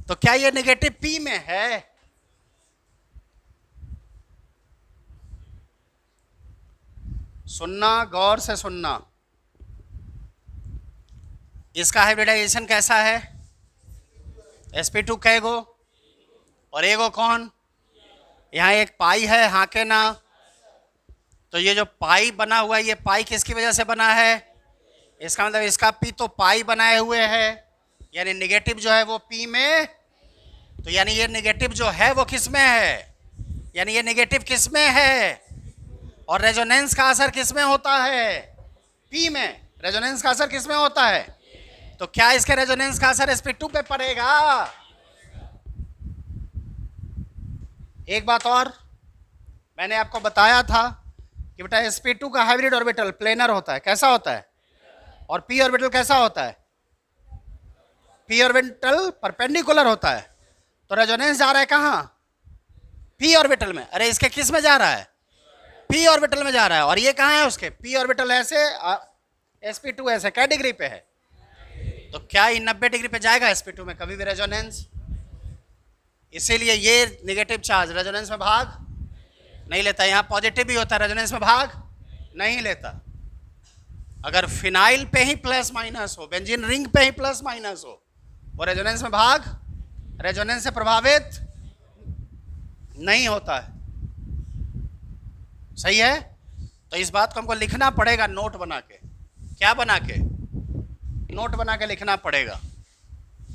तो क्या ये नेगेटिव p में है? सुनना, गौर से सुनना। इसका हाइब्रिडाइजेशन कैसा है? sp2 कैगो और एगो कौन? यहाँ एक पाई है, हाँ के ना? तो ये जो पाई बना हुआ है ये पाई किसकी वजह से बना है? इसका मतलब इसका p तो पाई बनाए हुए है, यानी नेगेटिव जो है वो p में, तो यानी ये नेगेटिव जो है वो किस में है? यानी ये नेगेटिव किस में है? और रेजोनेंस का असर किस में होता है? p में। रेजोनेंस का असर किस में होता है? तो क्या इसके रेजोनेंस का असर sp2 पे पड़ेगा? एक बात और, मैंने आपको बताया था कि बेटा sp2 का हाइब्रिड ऑर्बिटल प्लेनर होता है। कैसा होता है? और p ऑर्बिटल कैसा होता है? p ऑर्बिटल परपेंडिकुलर होता है। तो रेजोनेंस जा रहा है कहाँ? p ऑर्बिटल में। अरे इसके किस में जा रहा है? p ऑर्बिटल में जा रहा है। और ये कहाँ है उसके? p ऑर्बिटल ऐसे, sp2 ऐसे, क्या डिग्री पे है? तो क्या ये 90 डिग्री पे जाएगा sp2 में कभी भी रेजोनेंस? इसीलिए ये नेगेटिव चार्ज रेजोनेंस में भाग नहीं लेता। यहाँ पॉजिटिव भी होता है, रेजोनेंस में भाग नहीं लेता। अगर फिनाइल पे ही प्लस माइनस हो, बेंजीन रिंग पे ही प्लस माइनस हो, वो रेजोनेंस में भाग, रेजोनेंस से प्रभावित नहीं होता है। सही है? तो इस बात को हमको लिखना पड़ेगा नोट बना के। क्या बना के? नोट बना के लिखना पड़ेगा।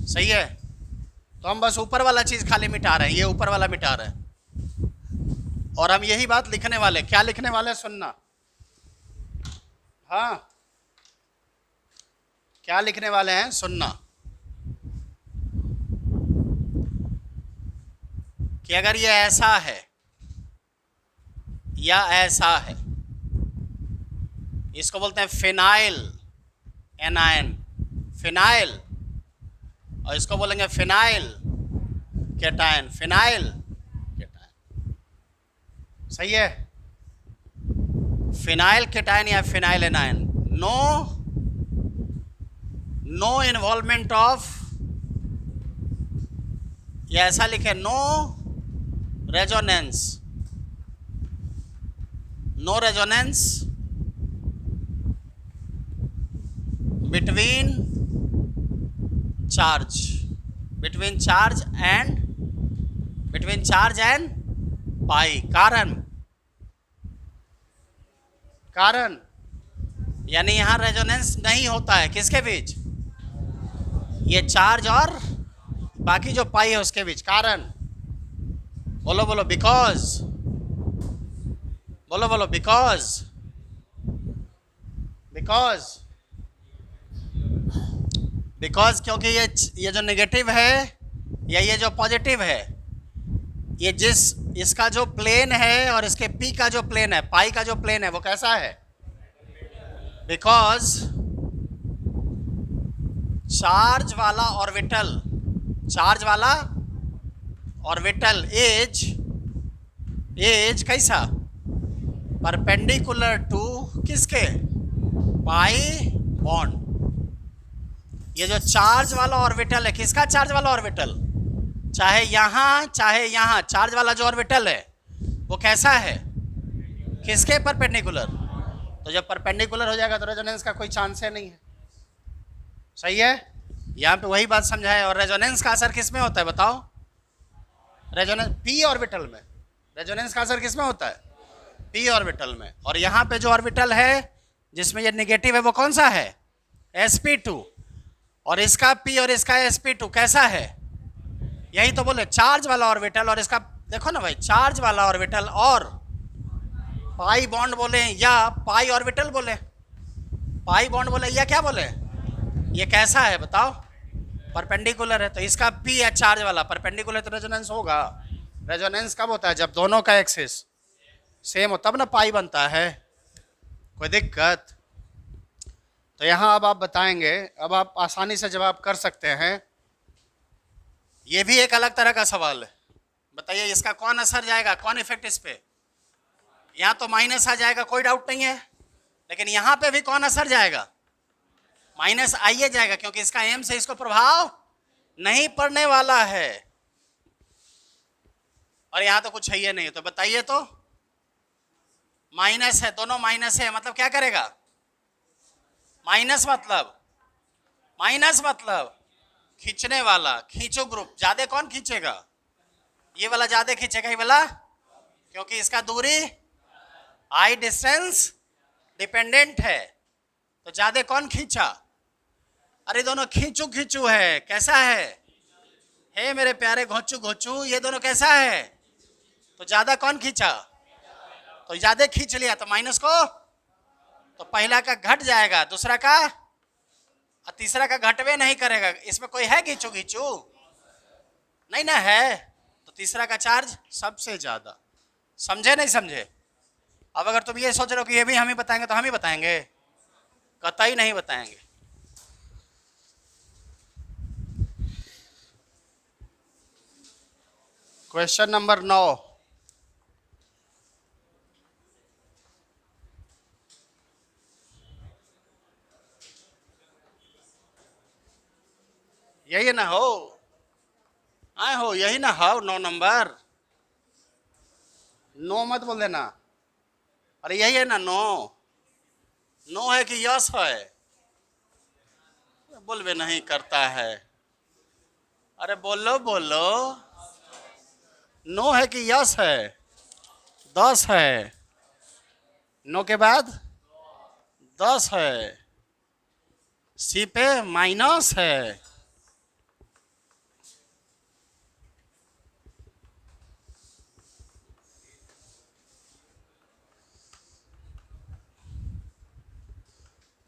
सही है? तो हम बस ऊपर वाला चीज खाली मिटा रहे हैं, ये ऊपर वाला मिटा रहे हैं, और हम यही बात लिखने वाले। क्या लिखने वाले? सुनना। हाँ, क्या लिखने वाले हैं? सुनना। कि अगर ये ऐसा है या ऐसा है, इसको बोलते हैं फिनाइल एनायन, फिनाइल, और इसको बोलेंगे फिनाइल केटायन, फिनाइल केटायन। सही है? फिनाइल केटायन या phenyl anion, no involvement of, या ऐसा लिखे no resonance, no resonance between charge and pi। कारण यानी यहां रेजोनेंस नहीं होता है किसके बीच? ये चार्ज और बाकी जो पाई है उसके बीच। कारण बोलो बोलो, बिकॉज बोलो बोलो, बिकॉज बिकॉज बिकॉज क्योंकि ये जो नेगेटिव है या ये जो पॉजिटिव है, ये इसका जो प्लेन है और इसके पी का जो प्लेन है, पाई का जो प्लेन है, वो कैसा है? बिकॉज चार्ज वाला ऑर्बिटल एज कैसा? परपेंडिकुलर टू किसके? Pi bond. ये जो चार्ज वाला ऑर्बिटल है, किसका चार्ज वाला ऑर्बिटल? चाहे यहां चार्ज वाला जो ऑर्बिटल है वो कैसा है? किसके परपेंडिकुलर? तो जब परपेंडिकुलर हो जाएगा तो रेजोनेंस का कोई चांस है नहीं है। सही है? यहां पे वही बात समझाए। और रेजोनेंस का असर किस में होता है बताओ? रेजोनेंस पी ऑर्बिटल में। रेजोनेंस का असर किस में होता है? पी ऑर्बिटल में। और यहां पे जो ऑर्बिटल है जिसमें ये नेगेटिव है वो कौन सा है? sp2। और इसका p और इसका sp2 कैसा है? यही तो बोले, चार्ज वाला ऑर्बिटल। और इसका देखो ना भाई, चार्ज वाला ऑर्बिटल और पाई बॉन्ड बोले या पाई ऑर्बिटल बोले, पाई बॉन्ड बोले या क्या बोले? ये कैसा है बताओ? परपेंडिकुलर है। तो इसका p है चार्ज वाला, परपेंडिकुलर, तो रेजोनेंस होगा। रेजोनेंस कब होता है? जब दोनों का एक्सिस सेम हो, तब ना पाई बनता है। कोई दिक्कत? तो यहां अब आप बताएंगे, अब आप आसानी से जवाब कर सकते हैं। ये भी एक अलग तरह का सवाल है। बताइए इसका कौन असर जाएगा, कौन इफेक्ट इस पे? यहां तो माइनस आ जाएगा, कोई डाउट नहीं है, लेकिन यहां पे भी कौन असर जाएगा? माइनस आइए जाएगा, क्योंकि इसका एम से इसको प्रभाव नहीं पड़ने वाला है। और यहां तो कुछ है ही नहीं। तो बताइए तो, माइनस है, दोनों माइनस है, मतलब क्या करेगा? माइनस मतलब खींचने वाला, खींचो ग्रुप। ज्यादा कौन खींचेगा? ये वाला ज्यादा खींचेगा, ये वाला, क्योंकि इसका दूरी आई डिस्टेंस डिपेंडेंट है। तो ज्यादा कौन खींचा? अरे दोनों खींचू है। कैसा है? हे मेरे प्यारे घोचू, ये दोनों कैसा है? तो ज्यादा कौन खींचा? तो ज्यादा खींच लिया, तो माइनस को, तो पहला का घट जाएगा, दूसरा का और तीसरा का घटवे नहीं करेगा। इसमें कोई है खींचू नहीं ना है। तो तीसरा का चार्ज सबसे ज्यादा। समझे नहीं समझे? अब अगर तुम ये सोच रहे हो कि ये भी हम ही बताएंगे, तो हम ही बताएंगे? कतई नहीं बताएंगे। Question number 9। यही ना हो, आए हो, यही ना हो 9 नंबर। नो मत बोल देना। अरे यही है ना, नो है कि यस है? बोलबे नहीं करता है। अरे बोलो। नो है कि यस है? 10 है। नो के बाद 10 है। सी पे माइनस है।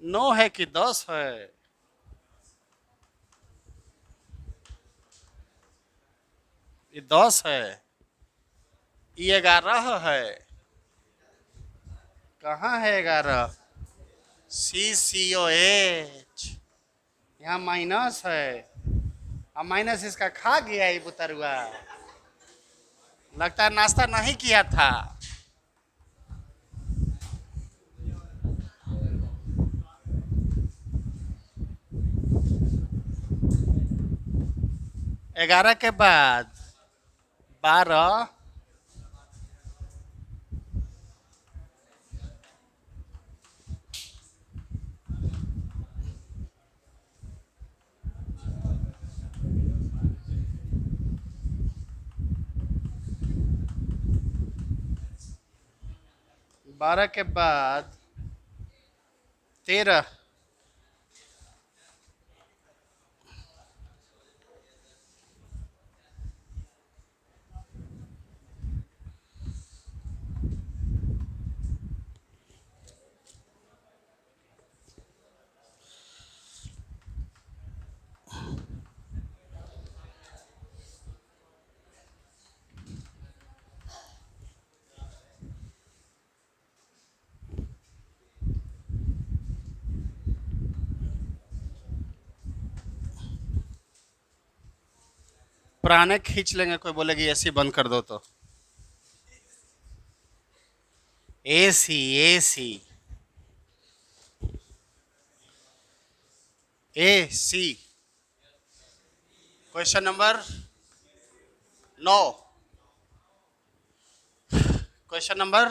नो है कि 10 है? ये 10 है, ये 11 है। कहाँ है 11? CCOH। यहाँ माइनस है। अब माइनस इसका खा गया ये बुतरुआ। लगता है नाश्ता नहीं किया था। ग्यारह के बाद 12, बारह के बाद 13, पुराने खींच लेंगे, कोई बोलेगी एसी बंद कर दो तो। AC AC AC. Question number 9। Question number,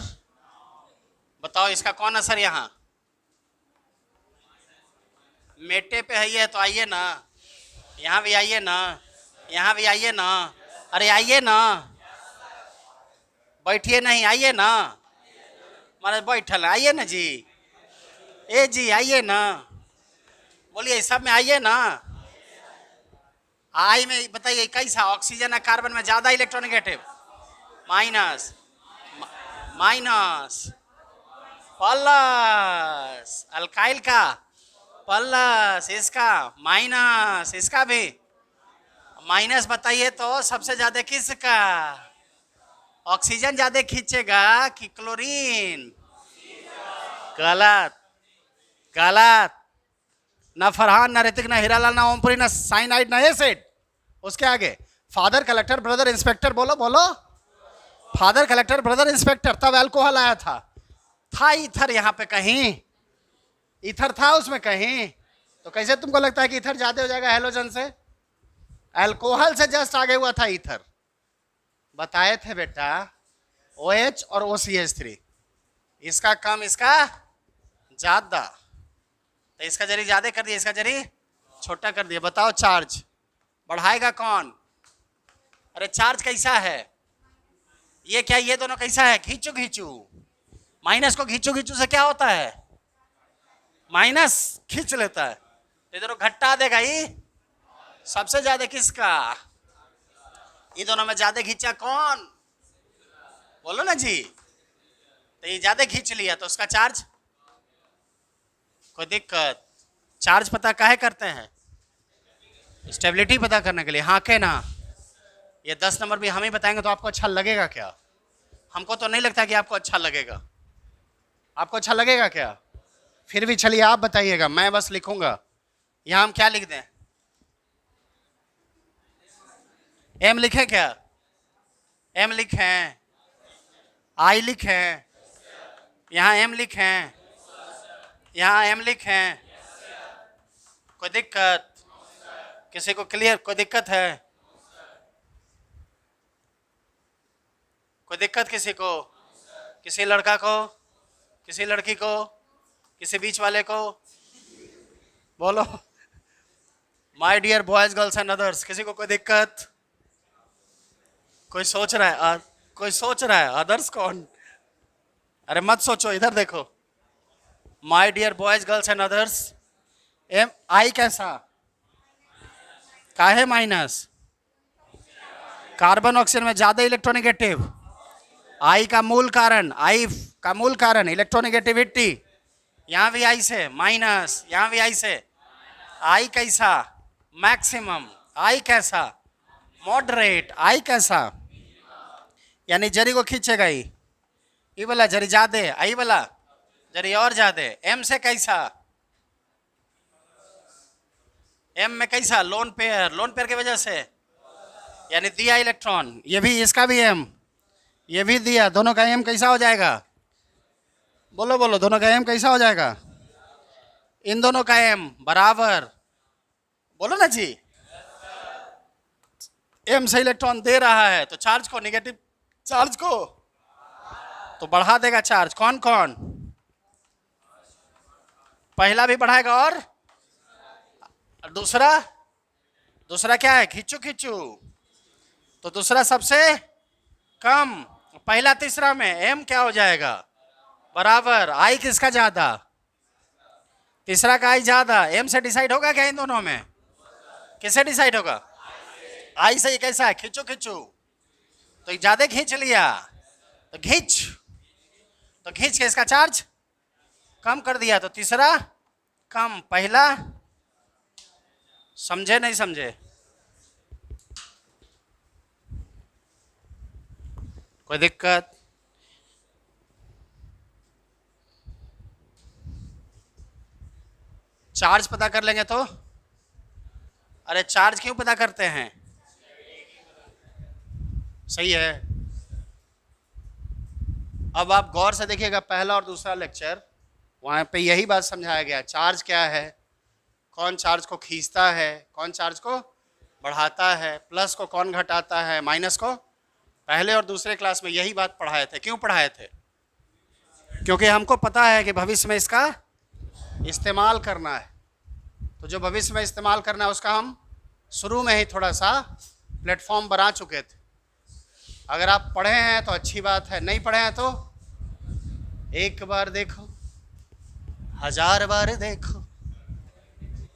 बताओ इसका कौन असर यहां मेटे पे है? ये तो आइए ना, यहां भी आइए ना, यहां भी आइए ना, अरे आइए ना, बैठिए नहीं, आइए ना, मारे बैठल आइए ना जी, ए जी आइए ना, बोलिए सब में आइए ना। आई में बताइए कैसा ऑक्सीजन है कार्बन में ज्यादा electronegative? Minus minus plus, alkyl का प्लस, इसका माइनस, इसका भी माइनस। बताइए तो सबसे ज्यादा किसका ऑक्सीजन ज्यादा खींचेगा कि क्लोरीन? गलत गलत। ना फरहान, ना ऋतिक, ना हीरालाल, ना ओमपुरी, ना साइनाइड, ना एसिड। उसके आगे फादर कलेक्टर ब्रदर इंस्पेक्टर, बोलो बोलो। फादर कलेक्टर ब्रदर इंस्पेक्टर, तब अल्कोहल आया था ईथर यहाँ पे कहीं, ईथर था उसमें कहीं। तो कैसे तुमको लगता है कि ईथर ज्यादा हो जाएगा हेलोजन से? अल्कोहल से जस्ट आगे हुआ था ईथर। बताए थे बेटा OH और OCH3, इसका कम इसका ज्यादा, तो इसका जरी ज्यादा कर दिया, इसका जरी छोटा कर दिया। बताओ चार्ज बढ़ाएगा कौन? अरे चार्ज कैसा है ये? क्या ये दोनों कैसा है? खींचू खींचू। माइनस को खींचू खींचू से क्या होता है? माइनस खींच लेता है, इधर घटा देगा ही। सबसे ज्यादा किसका? ये दोनों में ज्यादा खींचा कौन? बोलो ना जी। तो ये ज्यादा खींच लिया तो उसका चार्ज, कोई दिक्कत? चार्ज पता काहे करते हैं? स्टेबिलिटी पता करने के लिए। हाँ के ना? ये 10 नंबर भी हम ही बताएंगे तो आपको अच्छा लगेगा क्या? हमको तो नहीं लगता कि आपको अच्छा लगेगा। आपको अच्छा लगेगा क्या? फिर भी चलिए आप बताइएगा, मैं बस लिखूंगा। यहां हम क्या लिख दें? एम लिखें क्या? एम लिखें, आई लिखें, यहां एम लिखें, यहां एम लिखें। कोई दिक्कत? किसी को क्लियर? कोई दिक्कत है? कोई दिक्कत किसी को? किसी लड़का को, किसी लड़की को, किसी बीच वाले को? बोलो। My dear boys girls and others, किसी को कोई दिक्कत? कोई सोच रहा है कोई सोच रहा है अदर्स कौन? अरे मत सोचो, इधर देखो। My dear boys girls and others, am I कैसा? काहे माइनस? कार्बन ऑक्सीजन में ज्यादा इलेक्ट्रोनेगेटिव। आई का मूल कारण, आई का मूल कारण इलेक्ट्रोनेगेटिविटी। यहां भी आई से माइनस, यहां भी आई से। आई कैसा? मैक्सिमम। आई कैसा? मॉडरेट। आई कैसा? यानी जरी को खींचेगा ही। ये वाला जरी ज्यादा, आई वाला जरी और ज्यादा। एम से कैसा? एम में कैसा? लोन पेयर, लोन पेयर की वजह से यानी दिया इलेक्ट्रॉन। ये भी, इसका भी एम, ये भी दिया। दोनों का एम कैसा हो जाएगा? बोलो बोलो, दोनों का एम कैसा हो जाएगा? इन दोनों का एम बराबर। बोलो ना जी। एम से इलेक्ट्रॉन दे रहा है तो चार्ज को, नेगेटिव चार्ज को तो बढ़ा देगा चार्ज। कौन कौन? पहला भी बढ़ाएगा और दूसरा, दूसरा क्या है? खींचू खींचू। तो दूसरा सबसे कम, पहला तीसरा में एम क्या हो जाएगा? बराबर। आई किसका ज्यादा? तीसरा का आई ज्यादा। एम से डिसाइड होगा क्या इन दोनों में? किससे डिसाइड होगा? आई से। ये कैसा है? खींचो खींचो। तो ज्यादा खींच लिया तो खींच के इसका चार्ज कम कर दिया तो तीसरा कम, पहला समझे नहीं समझे? कोई दिक्कत? चार्ज पता कर लेंगे तो। अरे चार्ज क्यों पता करते हैं? सही है। अब आप गौर से देखिएगा पहला और दूसरा लेक्चर, वहाँ पे यही बात समझाया गया। चार्ज क्या है, कौन चार्ज को खींचता है, कौन चार्ज को बढ़ाता है, प्लस को कौन घटाता है, माइनस को। पहले और दूसरे क्लास में यही बात पढ़ाए थे। क्यों पढ़ाए थे? क्योंकि हमको पता है कि भविष्य में इसका इस्तेमाल करना है। तो जो भविष्य में इस्तेमाल करना है उसका हम शुरू में ही थोड़ा सा प्लेटफॉर्म बना चुके थे। अगर आप पढ़े हैं तो अच्छी बात है, नहीं पढ़े हैं तो एक बार देखो, 1000 बार देखो,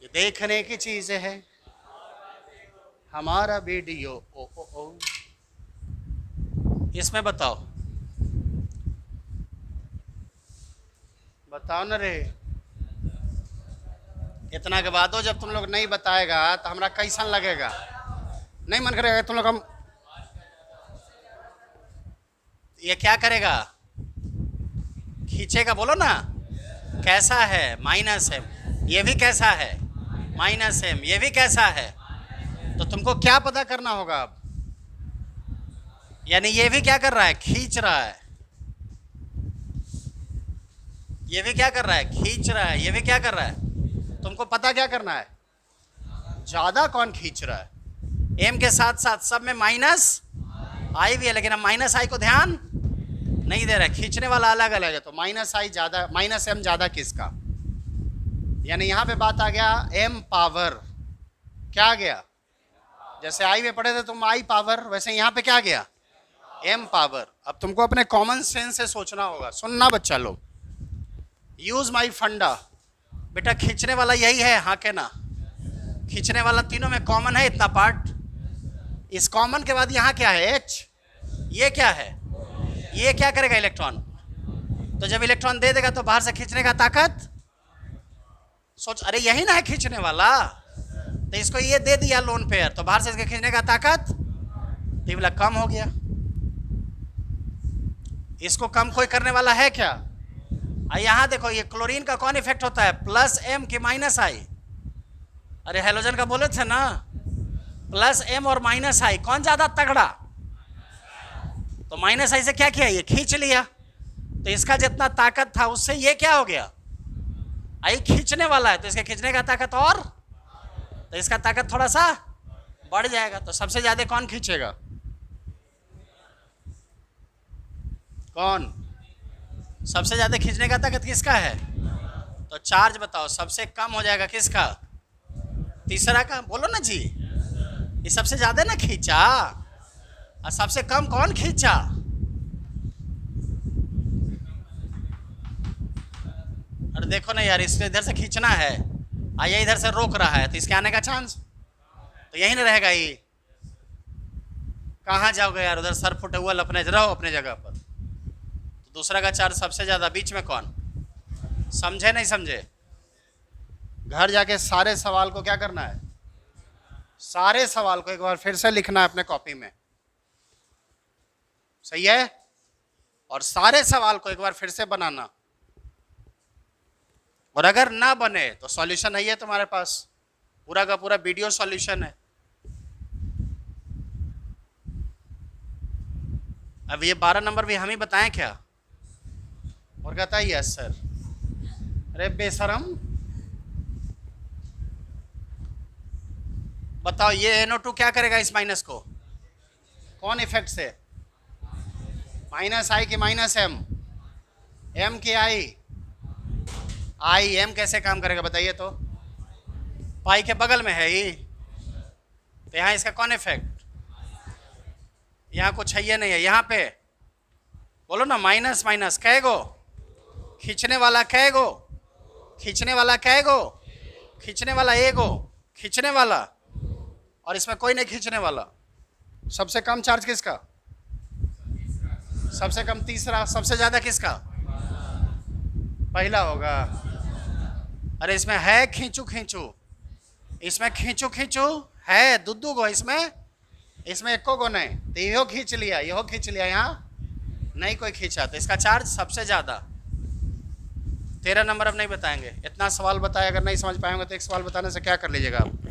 ये देखने की चीज है हमारा वीडियो। ओ ओ ओ इसमें बताओ न रे। इतना के बाद जब तुम लोग नहीं बताएगा तो हमरा कैसन लगेगा, नहीं मन करेगा तुम लोग। हम ये क्या करेगा, खींचेगा। बोलो ना, कैसा है, माइनस एम। ये भी कैसा है, माइनस एम। ये भी कैसा है। तो तुमको क्या पता करना होगा अब, यानी ये भी क्या कर रहा है, खींच रहा है। ये भी क्या कर रहा है, खींच रहा है। ये भी क्या कर रहा है, तुमको पता क्या करना है, ज्यादा कौन खींच रहा है। एम के साथ साथ सब में माइनस आई भी है, लेकिन हम माइनस आई को ध्यान नहीं दे रहा है। खींचने वाला अलग अलग है, तो माइनस आई ज्यादा, माइनस एम ज्यादा किसका। यानी यहां पे बात आ गया एम पावर। क्या आ गया, जैसे आई में पढ़े थे तुम आई पावर, वैसे यहां पे क्या गया, एम पावर। अब तुमको अपने कॉमन सेंस से सोचना होगा। सुनना बच्चा लोग, यूज माई फंडा। बेटा खींचने वाला यही है, हाँ के ना। खींचने वाला तीनों में कॉमन है इतना पार्ट। इस कॉमन के बाद यहाँ क्या है, एच। ये क्या है, ये क्या करेगा, इलेक्ट्रॉन। तो जब इलेक्ट्रॉन दे देगा तो बाहर से खींचने का ताकत। सोच, अरे यही ना है खींचने वाला, तो इसको ये दे दिया लोन पेयर, तो बाहर से इसके खींचने का ताकत तो ये वाला कम हो गया। इसको कम कोई करने वाला है क्या। यहां देखो, ये क्लोरीन का कौन इफेक्ट होता है, प्लस एम की माइनस आई। अरे हेलोजन का बोले थे ना, प्लस एम और माइनस आई कौन ज्यादा तगड़ा। तो माइनस आई से क्या किया, ये खींच लिया। तो इसका जितना ताकत था उससे ये क्या हो गया, आई खींचने वाला है, तो इसके खींचने का ताकत और, तो इसका ताकत थोड़ा सा बढ़ जाएगा। तो सबसे ज्यादा कौन खींचेगा, कौन सबसे ज्यादा खींचने का ताकत किसका है। तो चार्ज बताओ सबसे कम हो जाएगा किसका, तीसरा का। बोलो ना जी, ये सबसे ज्यादा ना खींचा और सबसे कम कौन खींचा। अरे देखो ना यार, इसको इधर से खींचना है, ये इधर से रोक रहा है, तो इसके आने का चांस तो यही ना रहेगा। ये कहाँ जाओगे यार, उधर सर फुटे हुआ लपने रहो अपने जगह पर। तो दूसरा का चार्ज सबसे ज्यादा, बीच में कौन, समझे नहीं समझे। घर जाके सारे सवाल को क्या करना है, सारे सवाल को एक बार फिर से लिखना है अपने कॉपी में, सही है। और सारे सवाल को एक बार फिर से बनाना, और अगर ना बने तो सॉल्यूशन है ये तुम्हारे पास, पूरा का पूरा वीडियो सॉल्यूशन है। अब ये 12 नंबर भी हम ही बताएं क्या, और कहता है यस सर। अरे बेशरम, बताओ ये NO2 क्या करेगा इस माइनस को, कौन इफेक्ट से, माइनस आई की माइनस एम, एम की आई, आई एम कैसे काम करेगा बताइए। तो पाई के बगल में है ये, तो यहाँ इसका कौन इफेक्ट, यहाँ कुछ है ये नहीं है। यहाँ पे बोलो ना, माइनस माइनस कैगो, खींचने वाला कैगो, खींचने वाला कैगो, खींचने वाला एगो, खींचने वाला, और इसमें कोई नहीं खींचने वाला। सबसे कम चार्ज किसका, सबसे कम तीसरा, सबसे ज्यादा किसका, पहला होगा। अरे इसमें है खींचू खींचू, इसमें खींचू खींचू है दुद्दू गो, इसमें एको गो नहीं, तो यो खींच लिया, यो खींच लिया, यहाँ नहीं कोई खींचा, तो इसका चार्ज सबसे ज्यादा। 13 नंबर अब नहीं बताएंगे, इतना सवाल बताया, अगर नहीं समझ पाएंगे तो एक सवाल बताने से क्या कर लीजिएगा आप।